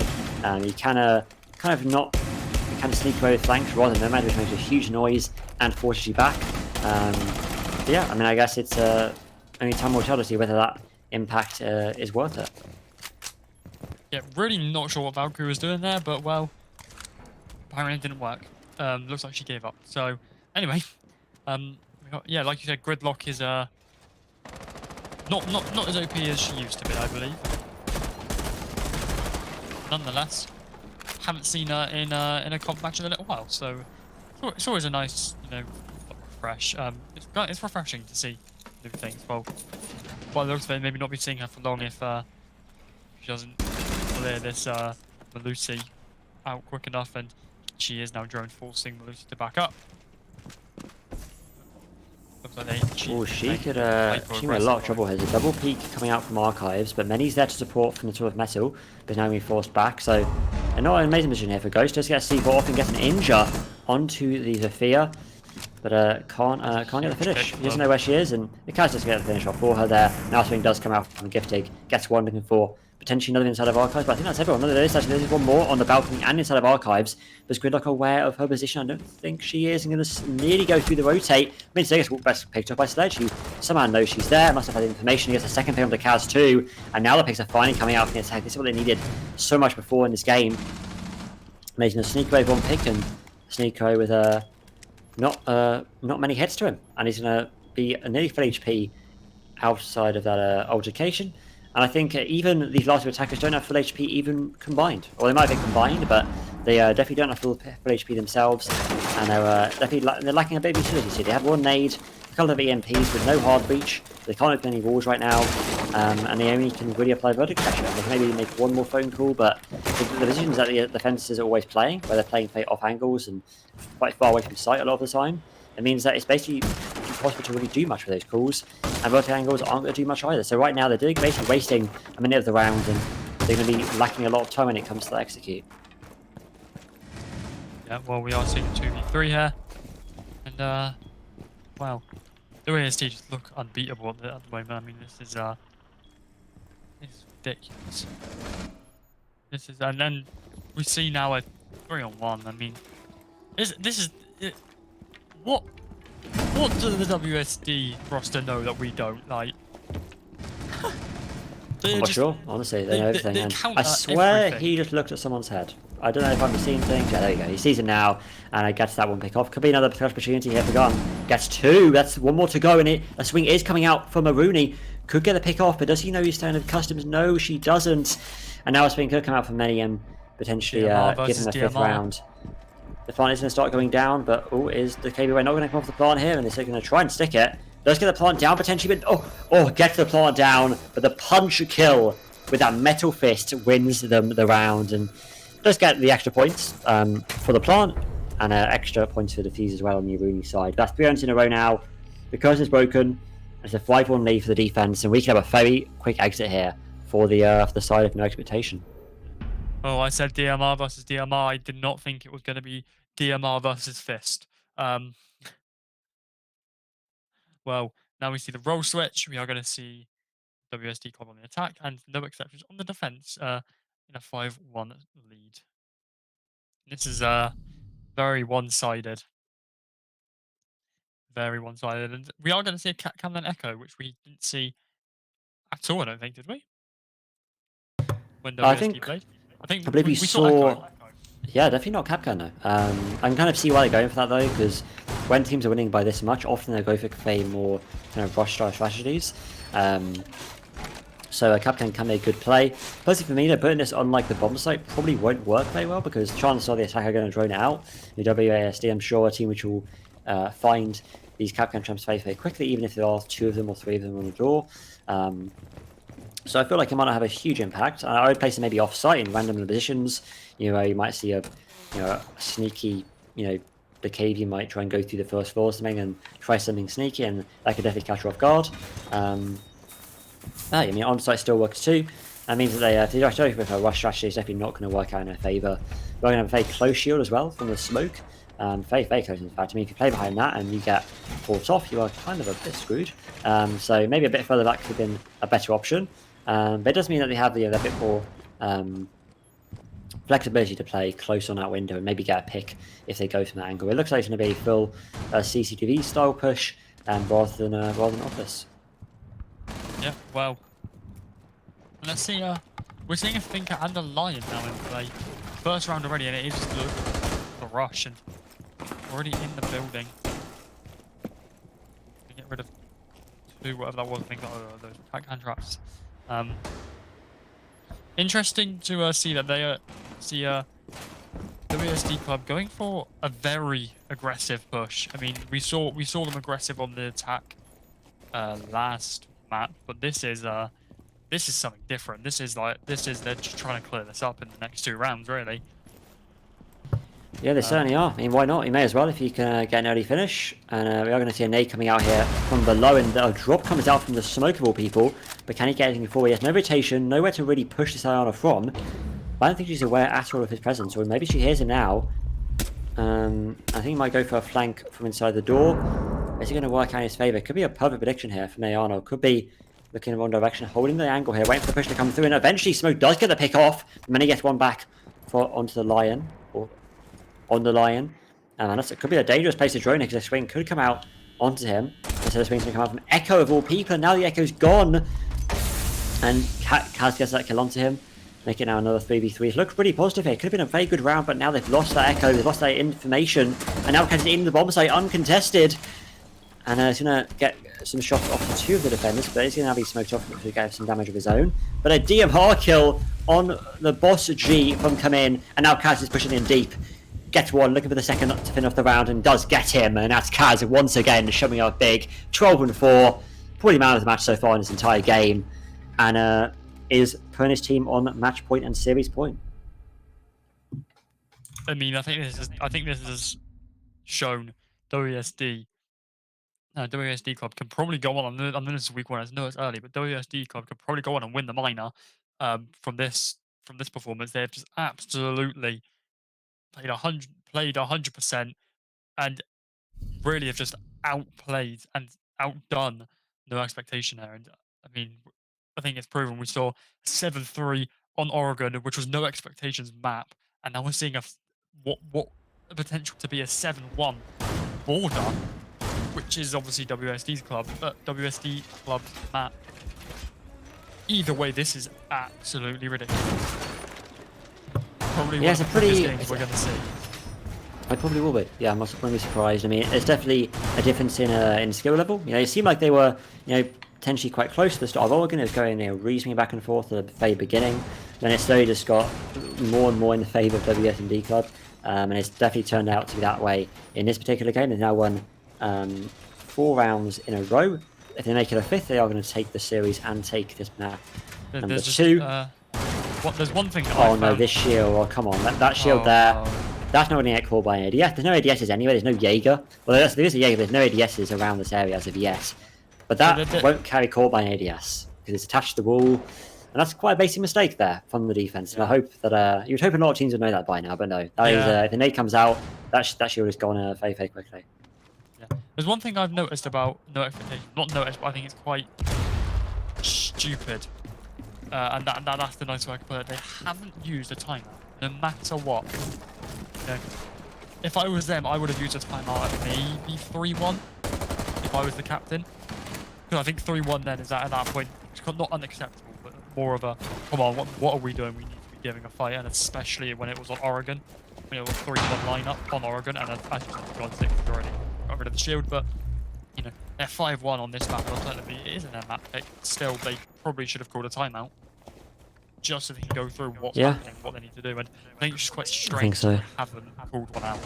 you can kind of sneak away with flanks rather than Nomad, which makes a huge noise and forces you back. Yeah, I mean, I guess it's only time will tell to see whether that impact is worth it. Yeah, really not sure what Valkyrie was doing there, but well, apparently it didn't work. Looks like she gave up. So anyway, yeah, like you said, Gridlock is not as OP as she used to be, I believe. Nonetheless, haven't seen her in a comp match in a little while, so it's always a nice, refresh. It's refreshing to see new things. Well, by the looks of it, maybe not be seeing her for long if she doesn't clear this Malusi out quick enough, and she is now drone forcing Malusi to back up. Oh, she could she in a lot of trouble here. There's a double peek coming out from archives, but Many's there to support from the Tour of Metal, but now being forced back. So not an amazing position here for Ghost. Just get a C4 off and get an injure onto the Zofia, but can't get the finish. He doesn't know where she is, and it kind of just get the finish off for her there. Now something does come out from Giftig, gets one looking for potentially another inside of archives, but I think that's everyone. No, there is actually there's one more on the balcony and inside of archives. Was Gridlock aware of her position? I don't think she is. I'm going to nearly go through the rotate. I mean, Sega's best picked up by Sledge, who somehow knows she's there, must have had information. He gets a second pick on the Kaz too, and now the picks are finally coming out from the attack. This is what they needed so much before in this game. Making a sneak away one pick, and sneak away with not many hits to him, and he's going to be nearly full HP outside of that altercation. And I think even these last two attackers don't have full HP even combined. Or they might be combined, but they definitely don't have full HP themselves. And they're definitely they're lacking a bit of utility. So they have one nade, a couple of EMPs with no hard breach. They can't open any walls right now. And they only can really apply vertical pressure. They can maybe make one more phone call, but the positions that the defenses are always playing, where they're playing off angles and quite far away from sight a lot of the time, it means that it's basically impossible to really do much with those calls, and vertical angles aren't going to do much either. So right now they're basically wasting a minute of the round, and they're going to be lacking a lot of time when it comes to the execute. Yeah, well, we are seeing 2v3 here, and wow, the WASD just look unbeatable at the moment. I mean, this is ridiculous. This is, and then we see now a 3-on-1. I mean, what do the WSD roster know that we don't? Like, I'm not sure, honestly, they know everything. And I swear everything. he just looked at someone's head. I don't know if I'm seeing things. Yeah, there you go. He sees it now, and gets that one pick off. Could be another opportunity here for Gun. Gets two. That's one more to go, and a swing is coming out for Marooney. Could get a pick off, but does he know he's staying with Customs? No, she doesn't. And now a swing could come out for Many and potentially give him a fifth round. The plant is going to start going down, but is the KBY not going to come off the plant here? And they're going to try and stick it. Does get the plant down potentially, but gets the plant down. But the punch kill with that metal fist wins them the round, and does get the extra points for the plant, and extra points for the Fuse as well on the Rooney side. That's 3 rounds in a row now. The curse is broken. It's a 5-1 lead for the defense, and we can have a very quick exit here for the side of no expectation. Oh, I said DMR versus DMR. I did not think it was going to be DMR versus Fist. Well, now we see the role switch. We are going to see WSD Club on the attack and no exceptions on the defense in a 5-1 lead. This is very one-sided. Very one-sided. And we are going to see a Camden Echo, which we didn't see at all, I don't think, did we? When WSD played? I believe we saw Echo. Yeah, definitely not Capcan though. I can kind of see why they're going for that though, because when teams are winning by this much, often they go for more kind of rush style strategies. So Capcan can make a good play. Personally for me, they're putting this on like the bomb site probably won't work very well, because chances are the attacker are going to drone it out. The WASD, I'm sure, a team which will find these Capcan tramps very, very quickly, even if there are 2 of them or 3 of them on the door. So I feel like it might not have a huge impact. I would place it maybe off-site in random positions. You might see a sneaky, the cave. You might try and go through the first floor or something and try something sneaky, and that could definitely catch her off guard. I mean, on-site still works too. That means that if they go with a rush strategy, it's definitely not going to work out in their favour. We're going to have a very close shield as well from the smoke. Very, very close in fact. I mean, if you play behind that and you get fought off, you are kind of a bit screwed. So maybe a bit further back could have been a better option. But it does mean that they have a bit more flexibility to play close on that window and maybe get a pick if they go from that angle. It looks like it's going to be a full CCTV style push rather than office. Yeah, well, let's see. We're seeing a Thinker and a Lion now in play. First round already, and it is just the rush and already in the building. Get rid of 2, whatever that was. I think those attack hand traps. Interesting to see that they see the WSD Club going for a very aggressive push. I mean, we saw them aggressive on the attack last map, but this is something different. This is they're just trying to clear this up in the next 2 rounds, really. Yeah, they certainly are. I mean, why not? You may as well if you can get an early finish. And we are going to see a nade coming out here from below, and a drop comes out from the smoke of all people. But can he get anything forward? He has no rotation, nowhere to really push this Iana from. But I don't think she's aware at all of his presence, or maybe she hears him now. I think he might go for a flank from inside the door. Is he going to work out in his favour? Could be a perfect prediction here from Ayano. Could be looking in one direction, holding the angle here, waiting for the push to come through, and eventually Smoke does get the pick off. Many gets one back onto the Lion, or on the Lion. And that could be a dangerous place to drone it, because the swing could come out onto him. Instead the swing's going to come out from Echo of all people, and now the Echo's gone. And Kaz gets that kill onto him, make it now another 3v3. It looks pretty positive here. Could have been a very good round, but now they've lost that Echo, they've lost that information, and now Kaz is in the bomb site uncontested. And he's going to get some shots off the two of the defenders, but he's going to have his smoked off to get some damage of his own. But a DMR kill on the boss G from come in, and now Kaz is pushing in deep. Gets one, looking for the second to finish off the round, and does get him. And that's Kaz once again showing up big. 12-4, probably man of the match so far in this entire game, and is putting his team on match point and series point. I mean, I think this has shown WASD. WASD club can probably go on. I know this is week 1. I know it's early, but WASD club can probably go on and win the minor. From this performance, they've just absolutely played 100%, and really have just outplayed and outdone no expectation there. And I mean, I think it's proven. We saw 7-3 on Oregon, which was no expectations map, and now we're seeing what the potential to be a 7-1 border, which is obviously WSD's club, but WSD club's map. Either way, this is absolutely ridiculous. Probably it's a pretty. We're going to see. I probably will be. Yeah, I'm not going to be surprised. I mean, there's definitely a difference in skill level. It seemed like they were, potentially quite close to the start of Oregon. It was going, reasoning back and forth at the very beginning. Then it slowly just got more and more in the favour of WSD club, and it's definitely turned out to be that way in this particular game. They've now won 4 rounds in a row. If they make it a 5th, they are going to take the series and take this map. Number 2. There's one thing. Oh no, this shield! Oh come on, that shield there. That's not going to get called by an ADS. There's no ADSs anyway. There's no Jaeger. Well, there is a Jaeger, but there's no ADSs around this area as of yet. But that won't carry call by an ADS because it's attached to the wall, and that's quite a basic mistake there from the defense. And I hope that you would hope a lot of teams would know that by now, but no. That is, if the nade comes out, that shield is gone very quickly. Yeah. There's one thing I've noticed about no expectation. Not noticed, but I think it's quite stupid. And that's the nice way I can put it. They haven't used a timeout, no matter what. If I was them, I would have used a timeout at maybe 3-1 if I was the captain. Because I think 3-1 then is at that point, it's not unacceptable, but more of a, come on, what are we doing? We need to be giving a fight, and especially when it was on Oregon. When it was 3-1 lineup on Oregon, and as you said, gone 6 already got rid of the shield, but they're 5-1 on this map, and alternatively it isn't their map pick. Still, they probably should have called a timeout. Just so they can go through what's happening, what they need to do, and I think it's just quite strange to haven't called one out.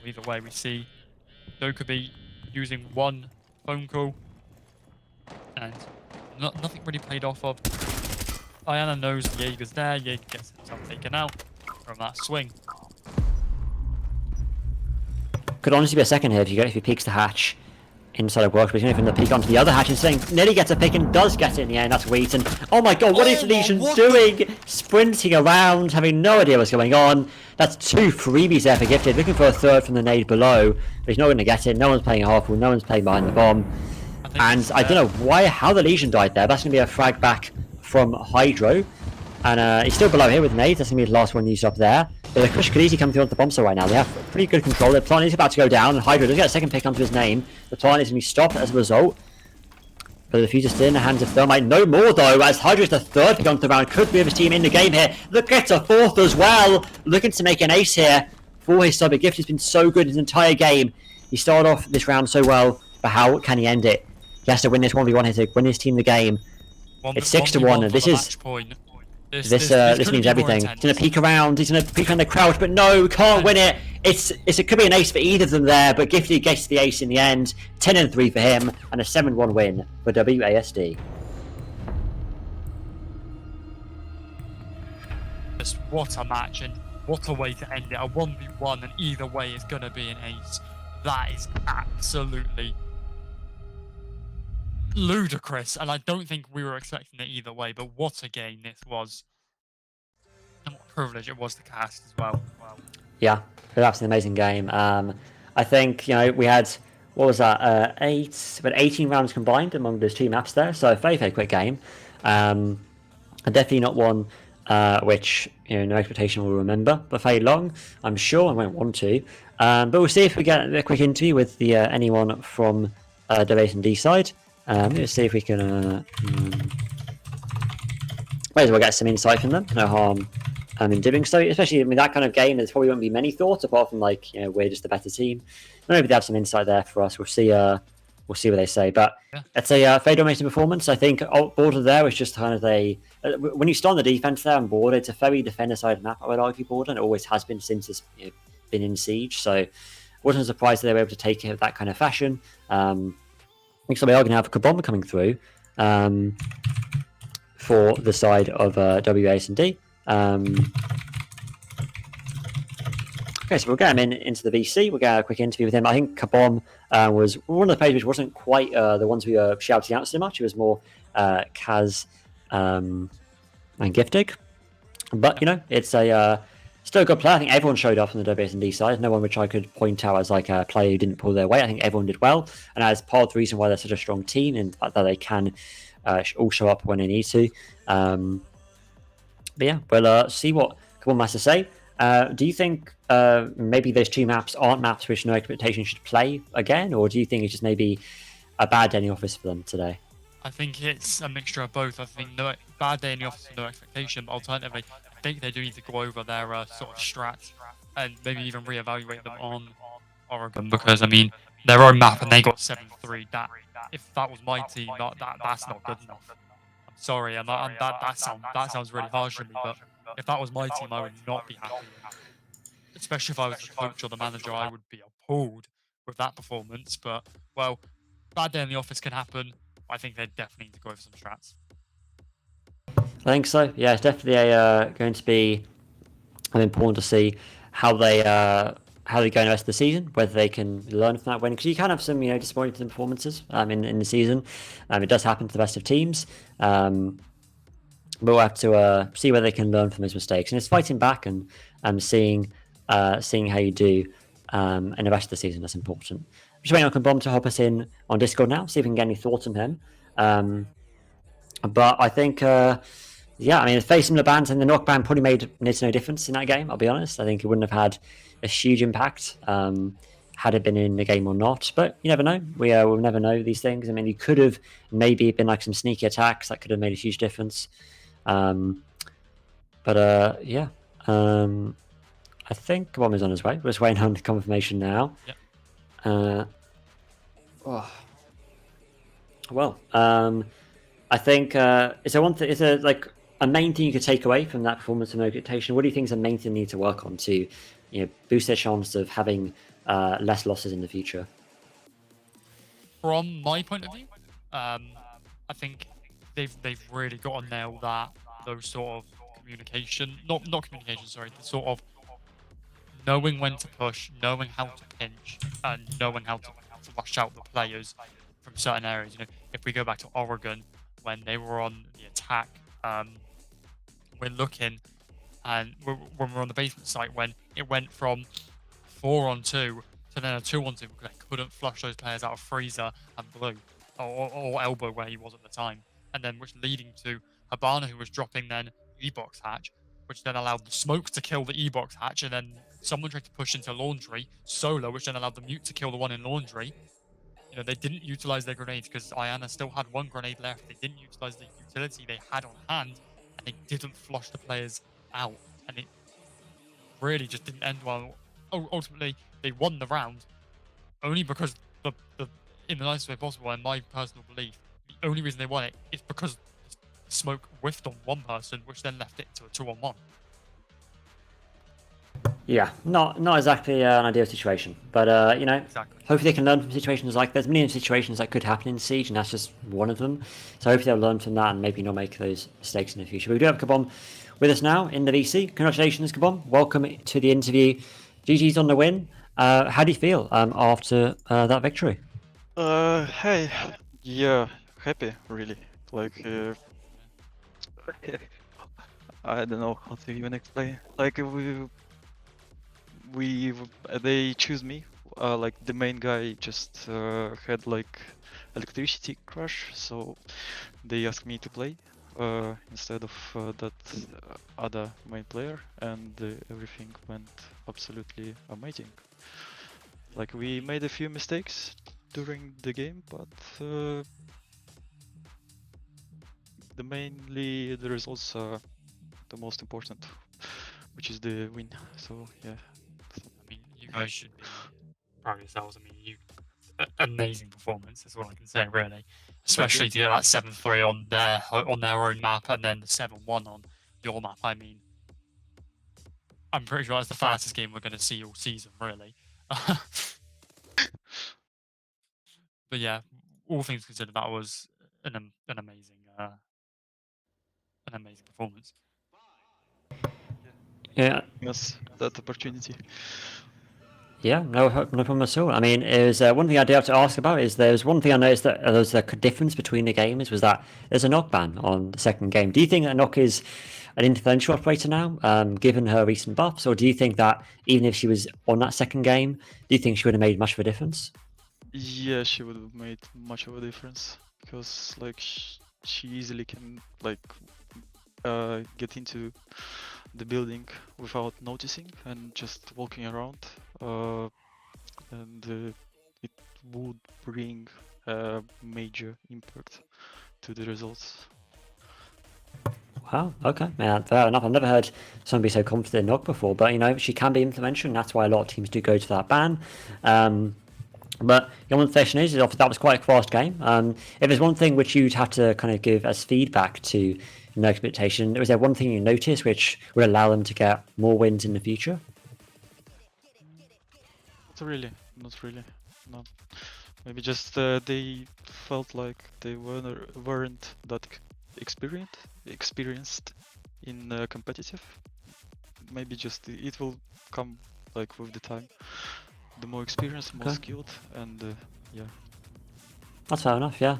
Either way, we see Dokubi using one phone call, and nothing really played off of. Diana knows Jaeger's there. Jaeger gets himself taken out from that swing. Could honestly be a second here if he peeks the hatch inside of work, but he's going to peek onto the other hatch and saying nearly gets a pick and does get it in the end. That's Wheaton. Oh my god, what is Legion doing? Sprinting around, having no idea what's going on. That's 2 freebies there for Gifted, looking for a 3rd from the nade below, but he's not going to get it. No one's playing a half wall, no one's playing behind the bomb. And I don't know how the Legion died there. That's going to be a frag back from Hydro. And he's still below here with nades. That's going to be the last one used up there. But the push could easily come through onto the bomb site right now. They have pretty good control. The plant is about to go down, and Hydro does get a second pick onto his name. The plant is going to be stopped as a result. But the future's still in the hands of Thermite. No more though, as Hydro is the 3rd pick onto the round. Could be of his team in the game here. Look, gets a 4th as well. Looking to make an ace here for his sub. Gift has been so good his entire game. He started off this round so well, but how can he end it? He has to win this 1v1 here to win his team the game. It's 6-1, and this is... This means everything. He's going to peek around, the crouch, but no, can't win it. It could be an ace for either of them there, but Gifty gets the ace in the end. 10-3 for him, and a 7-1 win for WASD. Just what a match, and what a way to end it. A 1v1, and either way is going to be an ace. That is absolutely ludicrous, and I don't think we were expecting it either way, but what a game this was, and what a privilege it was to cast as well. Yeah, it was absolutely amazing game. I think we had what was that? But 18 rounds combined among those two maps there. So a very, very quick game. And definitely not one which no expectation will remember, but very long. I'm sure I won't want to. But we'll see if we get a quick interview with the anyone from WASD side. Let's see if we can. Might as well get some insight from them. No harm in doing so. Especially that kind of game, there's probably won't be many thoughts apart from we're just a better team. Maybe they have some insight there for us. We'll see. We'll see what they say. But it's a very dominating performance. I think Border there was just kind of when you start on the defense there on Border, it's a very defender-sided map. I would argue Border, and it always has been since it's been in Siege. So it wasn't surprised that they were able to take it that kind of fashion. Looks like we are going to have a Kabomba coming through for the side of WASD. Okay, so we'll get him into the VC. We'll get a quick interview with him. I think Kabom was one of the players which wasn't quite the ones we were shouting out so much. It was more Kaz and Giftig. But, it's still a good player. I think everyone showed up on the WASD side. No one which I could point out as like a player who didn't pull their weight. I think everyone did well. And that's part of the reason why they're such a strong team and that they can all show up when they need to. But yeah, we'll see what Kabom has to say. Do you think maybe those two maps aren't maps which no expectation should play again, or do you think it's just maybe a bad day in the office for them today? I think it's a mixture of both. I think bad day in the office with no expectation, but alternatively, I think they do need to go over their sort of strats and maybe even reevaluate them on Oregon, because I mean their own map and they got 7-3. That if that was my team, that's not good enough. I'm sorry, and that sounds really harsh on me, but if that was my team, I would not be happy. Especially if I was the coach or the manager, I would be appalled with that performance. But, well, bad day in the office can happen. I think they definitely need to go over some strats. I think so. Yeah, it's definitely going to be important to see how they go in the rest of the season, whether they can learn from that win. Because you can have some disappointing performances in the season. It does happen to the best of teams. But we'll have to see whether they can learn from those mistakes. And it's fighting back and seeing how you do in the rest of the season. That's important. I'm just waiting on Kabom to hop us in on Discord now, see if we can get any thoughts on him. But I think, it's very similar bands, and the Knock band probably made no difference in that game, I'll be honest. I think it wouldn't have had a huge impact had it been in the game or not. But you never know. We'll never know these things. I mean, you could have maybe been like some sneaky attacks that could have made a huge difference. I think Kabom is on his way. We're just waiting on the confirmation now. Yep. I think is there like a main thing you could take away from that performance of no expectation? What do you think is the main thing they need to work on to boost their chance of having less losses in the future? From my point of view, I think they've really got to nail those sort of communication, not communication, sorry, the sort of knowing when to push, knowing how to pinch, and knowing how to flush out the players from certain areas. If we go back to Oregon when they were on the attack, we're looking, and when we're on the basement site, when it went from 4-on-2 to then a 2-on-2 because they couldn't flush those players out of Freezer and Blue, or Elbow where he was at the time, and then which leading to Habana, who was dropping then E-Box Hatch, which then allowed the smoke to kill the E-Box Hatch, and then someone tried to push into Laundry solo, which then allowed the mute to kill the one in Laundry. They didn't utilize their grenades because Iana still had one grenade left. They didn't utilize the utility they had on hand, and they didn't flush the players out. And it really just didn't end well. Ultimately, they won the round only because in the nicest way possible, in my personal belief, the only reason they won it is because the smoke whiffed on one person, which then left it to a 2-on-1. Yeah, not exactly an ideal situation, but Exactly. hopefully they can learn from situations like there's many situations that could happen in Siege, and that's just one of them. So hopefully they'll learn from that and maybe not make those mistakes in the future. But we do have Kabom with us now in the VC. Congratulations, Kabom! Welcome to the interview. GG's on the win. How do you feel after that victory? Hey, yeah, happy really. Like, I don't know how to even explain. Like, they choose me like the main guy just had like electricity crash, so they asked me to play instead of that other main player, and everything went absolutely amazing. Like we made a few mistakes during the game, but mainly the results are the most important, which is the win. So yeah. I mean, you guys should be proud of yourselves. I mean, amazing performance is all I can say, really. Especially to get that 7-3 on their own map, and then the 7-1 on your map. I mean, I'm pretty sure that's the fastest game we're going to see all season, really. But yeah, all things considered, that was an amazing performance. Yeah. Yes, that opportunity. Yeah, no problem at all. I mean, it was one thing I did have to ask about is there's one thing I noticed that there was a difference between the games was that there's a knock ban on the second game. Do you think that knock is an influential operator now, given her recent buffs, or do you think that even if she was on that second game, do you think she would have made much of a difference? Yeah, she would have made much of a difference because like she easily can like get into the building without noticing and just walking around, and it would bring a major impact to the results. Wow, okay, yeah, fair enough. I've never heard someone be so confident in knock before, but you know, she can be influential, and that's why a lot of teams do go to that ban. But the one question is that was quite a fast game. If there's one thing which you'd have to kind of give as feedback to no expectation, was there one thing you noticed which would allow them to get more wins in the future? Not really, no. Maybe just they felt like they weren't that experienced in competitive. Maybe just it will come like with the time. The more experienced, more Okay. skilled, and yeah. That's fair enough, yeah.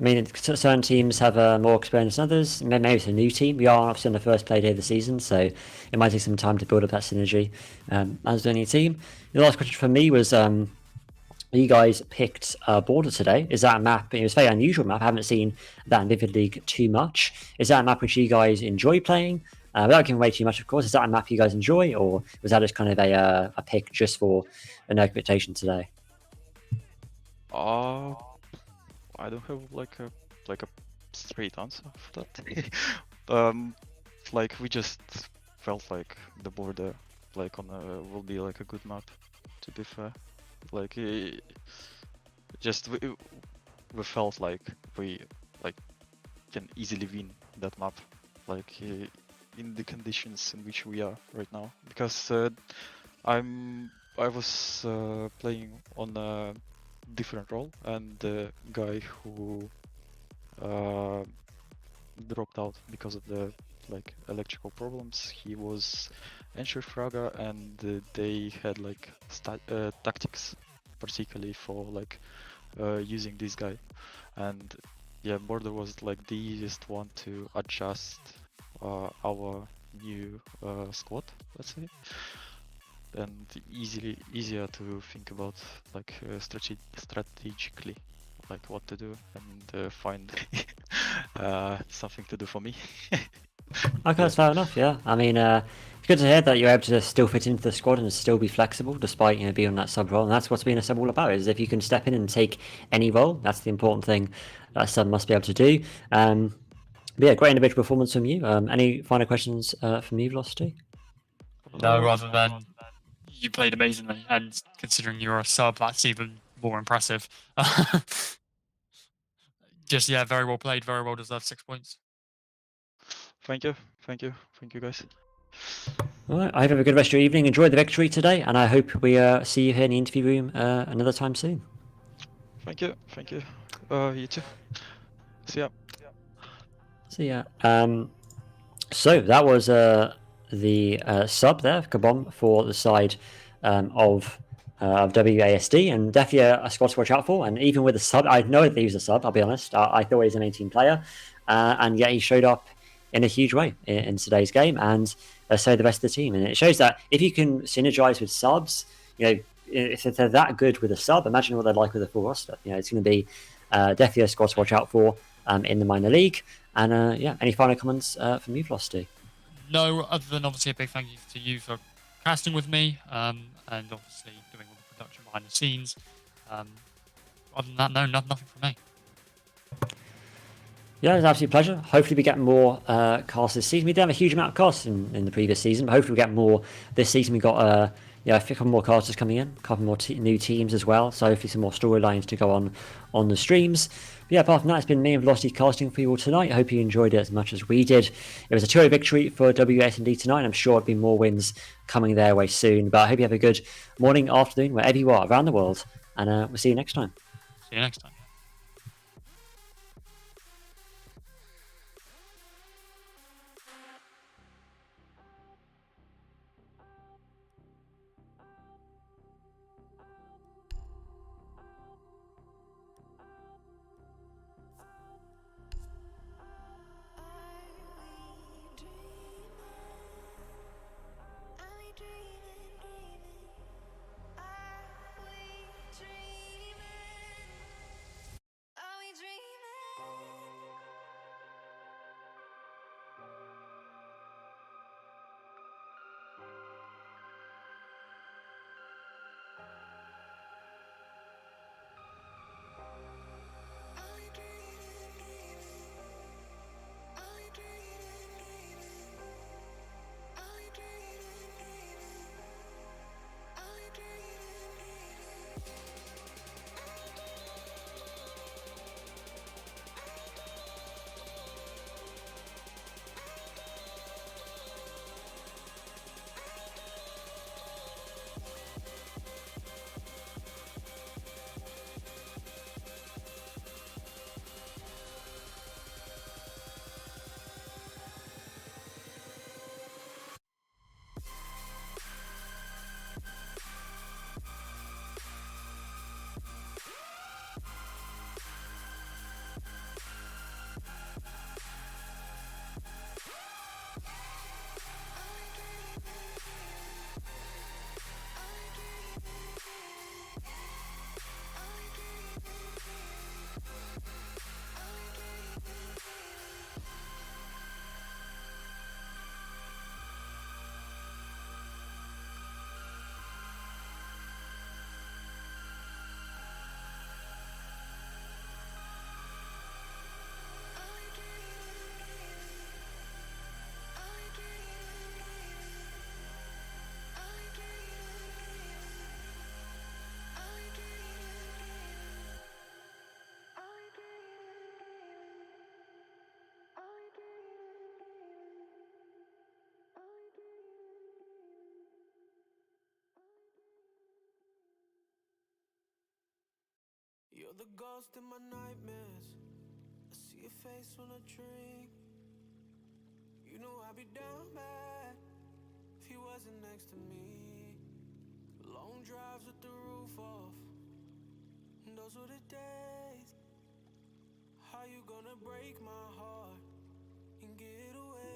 I mean, certain teams have more experience than others. Maybe it's a new team. We are obviously on the first play day of the season, so it might take some time to build up that synergy as a new team. The last question for me was, you guys picked Border today. Is that a map? It was a very unusual map. I haven't seen that in Vivid League too much. Is that a map which you guys enjoy playing? Without giving away too much, of course, is that a map you guys enjoy, or was that just kind of a pick just for an expectation today? I don't have like a straight answer for that. um, like we just felt like the border like will be like a good map. To be fair, like just we felt like we like can easily win that map, like in the conditions in which we are right now. Because I was playing on a different role, and the guy who dropped out because of the like electrical problems, he was Ensure Fraga, and they had like tactics particularly for like using this guy. And yeah, Border was like the easiest one to adjust our new squad, let's say, and easier to think about like strategically, like what to do, and find something to do for me. Okay, that's fair enough. Yeah, I mean, it's good to hear that you're able to still fit into the squad and still be flexible despite being on that sub role. And that's what's being a sub all about. Is if you can step in and take any role, that's the important thing that a sub must be able to do. But yeah, great individual performance from you. Any final questions from you, Velocity? No, rather than you played amazingly, and considering you're a sub, that's even more impressive. Just yeah, very well played, very well deserved 6 points. Thank you, guys. All right, I hope you have a good rest of your evening. Enjoy the victory today, and I hope we see you here in the interview room another time soon. Thank you. You too. See ya. See ya. So that was the sub there, Kabom, for the side of WASD, and definitely a squad to watch out for. And even with the sub, I know they use a sub, I'll be honest. I thought he was an 18 player, and yet he showed up in a huge way in today's game, and so the rest of the team. And it shows that if you can synergize with subs, if they're that good with a sub, imagine what they're like with a full roster. It's going to be definitely a squad to watch out for in the minor league. And yeah, any final comments from you, Velocity? No, other than obviously a big thank you to you for casting with me, and obviously doing all the production behind the scenes. Other than that, no, nothing from me. Yeah, it's an absolute pleasure. Hopefully we get more casts this season. We did have a huge amount of casts in the previous season, but hopefully we get more this season. We got a couple more casters coming in, a couple more new teams as well. So hopefully some more storylines to go on the streams. But yeah, apart from that, it's been me and Velocity casting for you all tonight. I hope you enjoyed it as much as we did. It was a 2-0 victory for WASD tonight, and I'm sure there'll be more wins coming their way soon. But I hope you have a good morning, afternoon, wherever you are around the world, and we'll see you next time. See you next time. You're the ghost in my nightmares. I see your face when I dream. You know I'd be down bad if you wasn't next to me. Long drives with the roof off, those were the days. How you gonna break my heart and get away?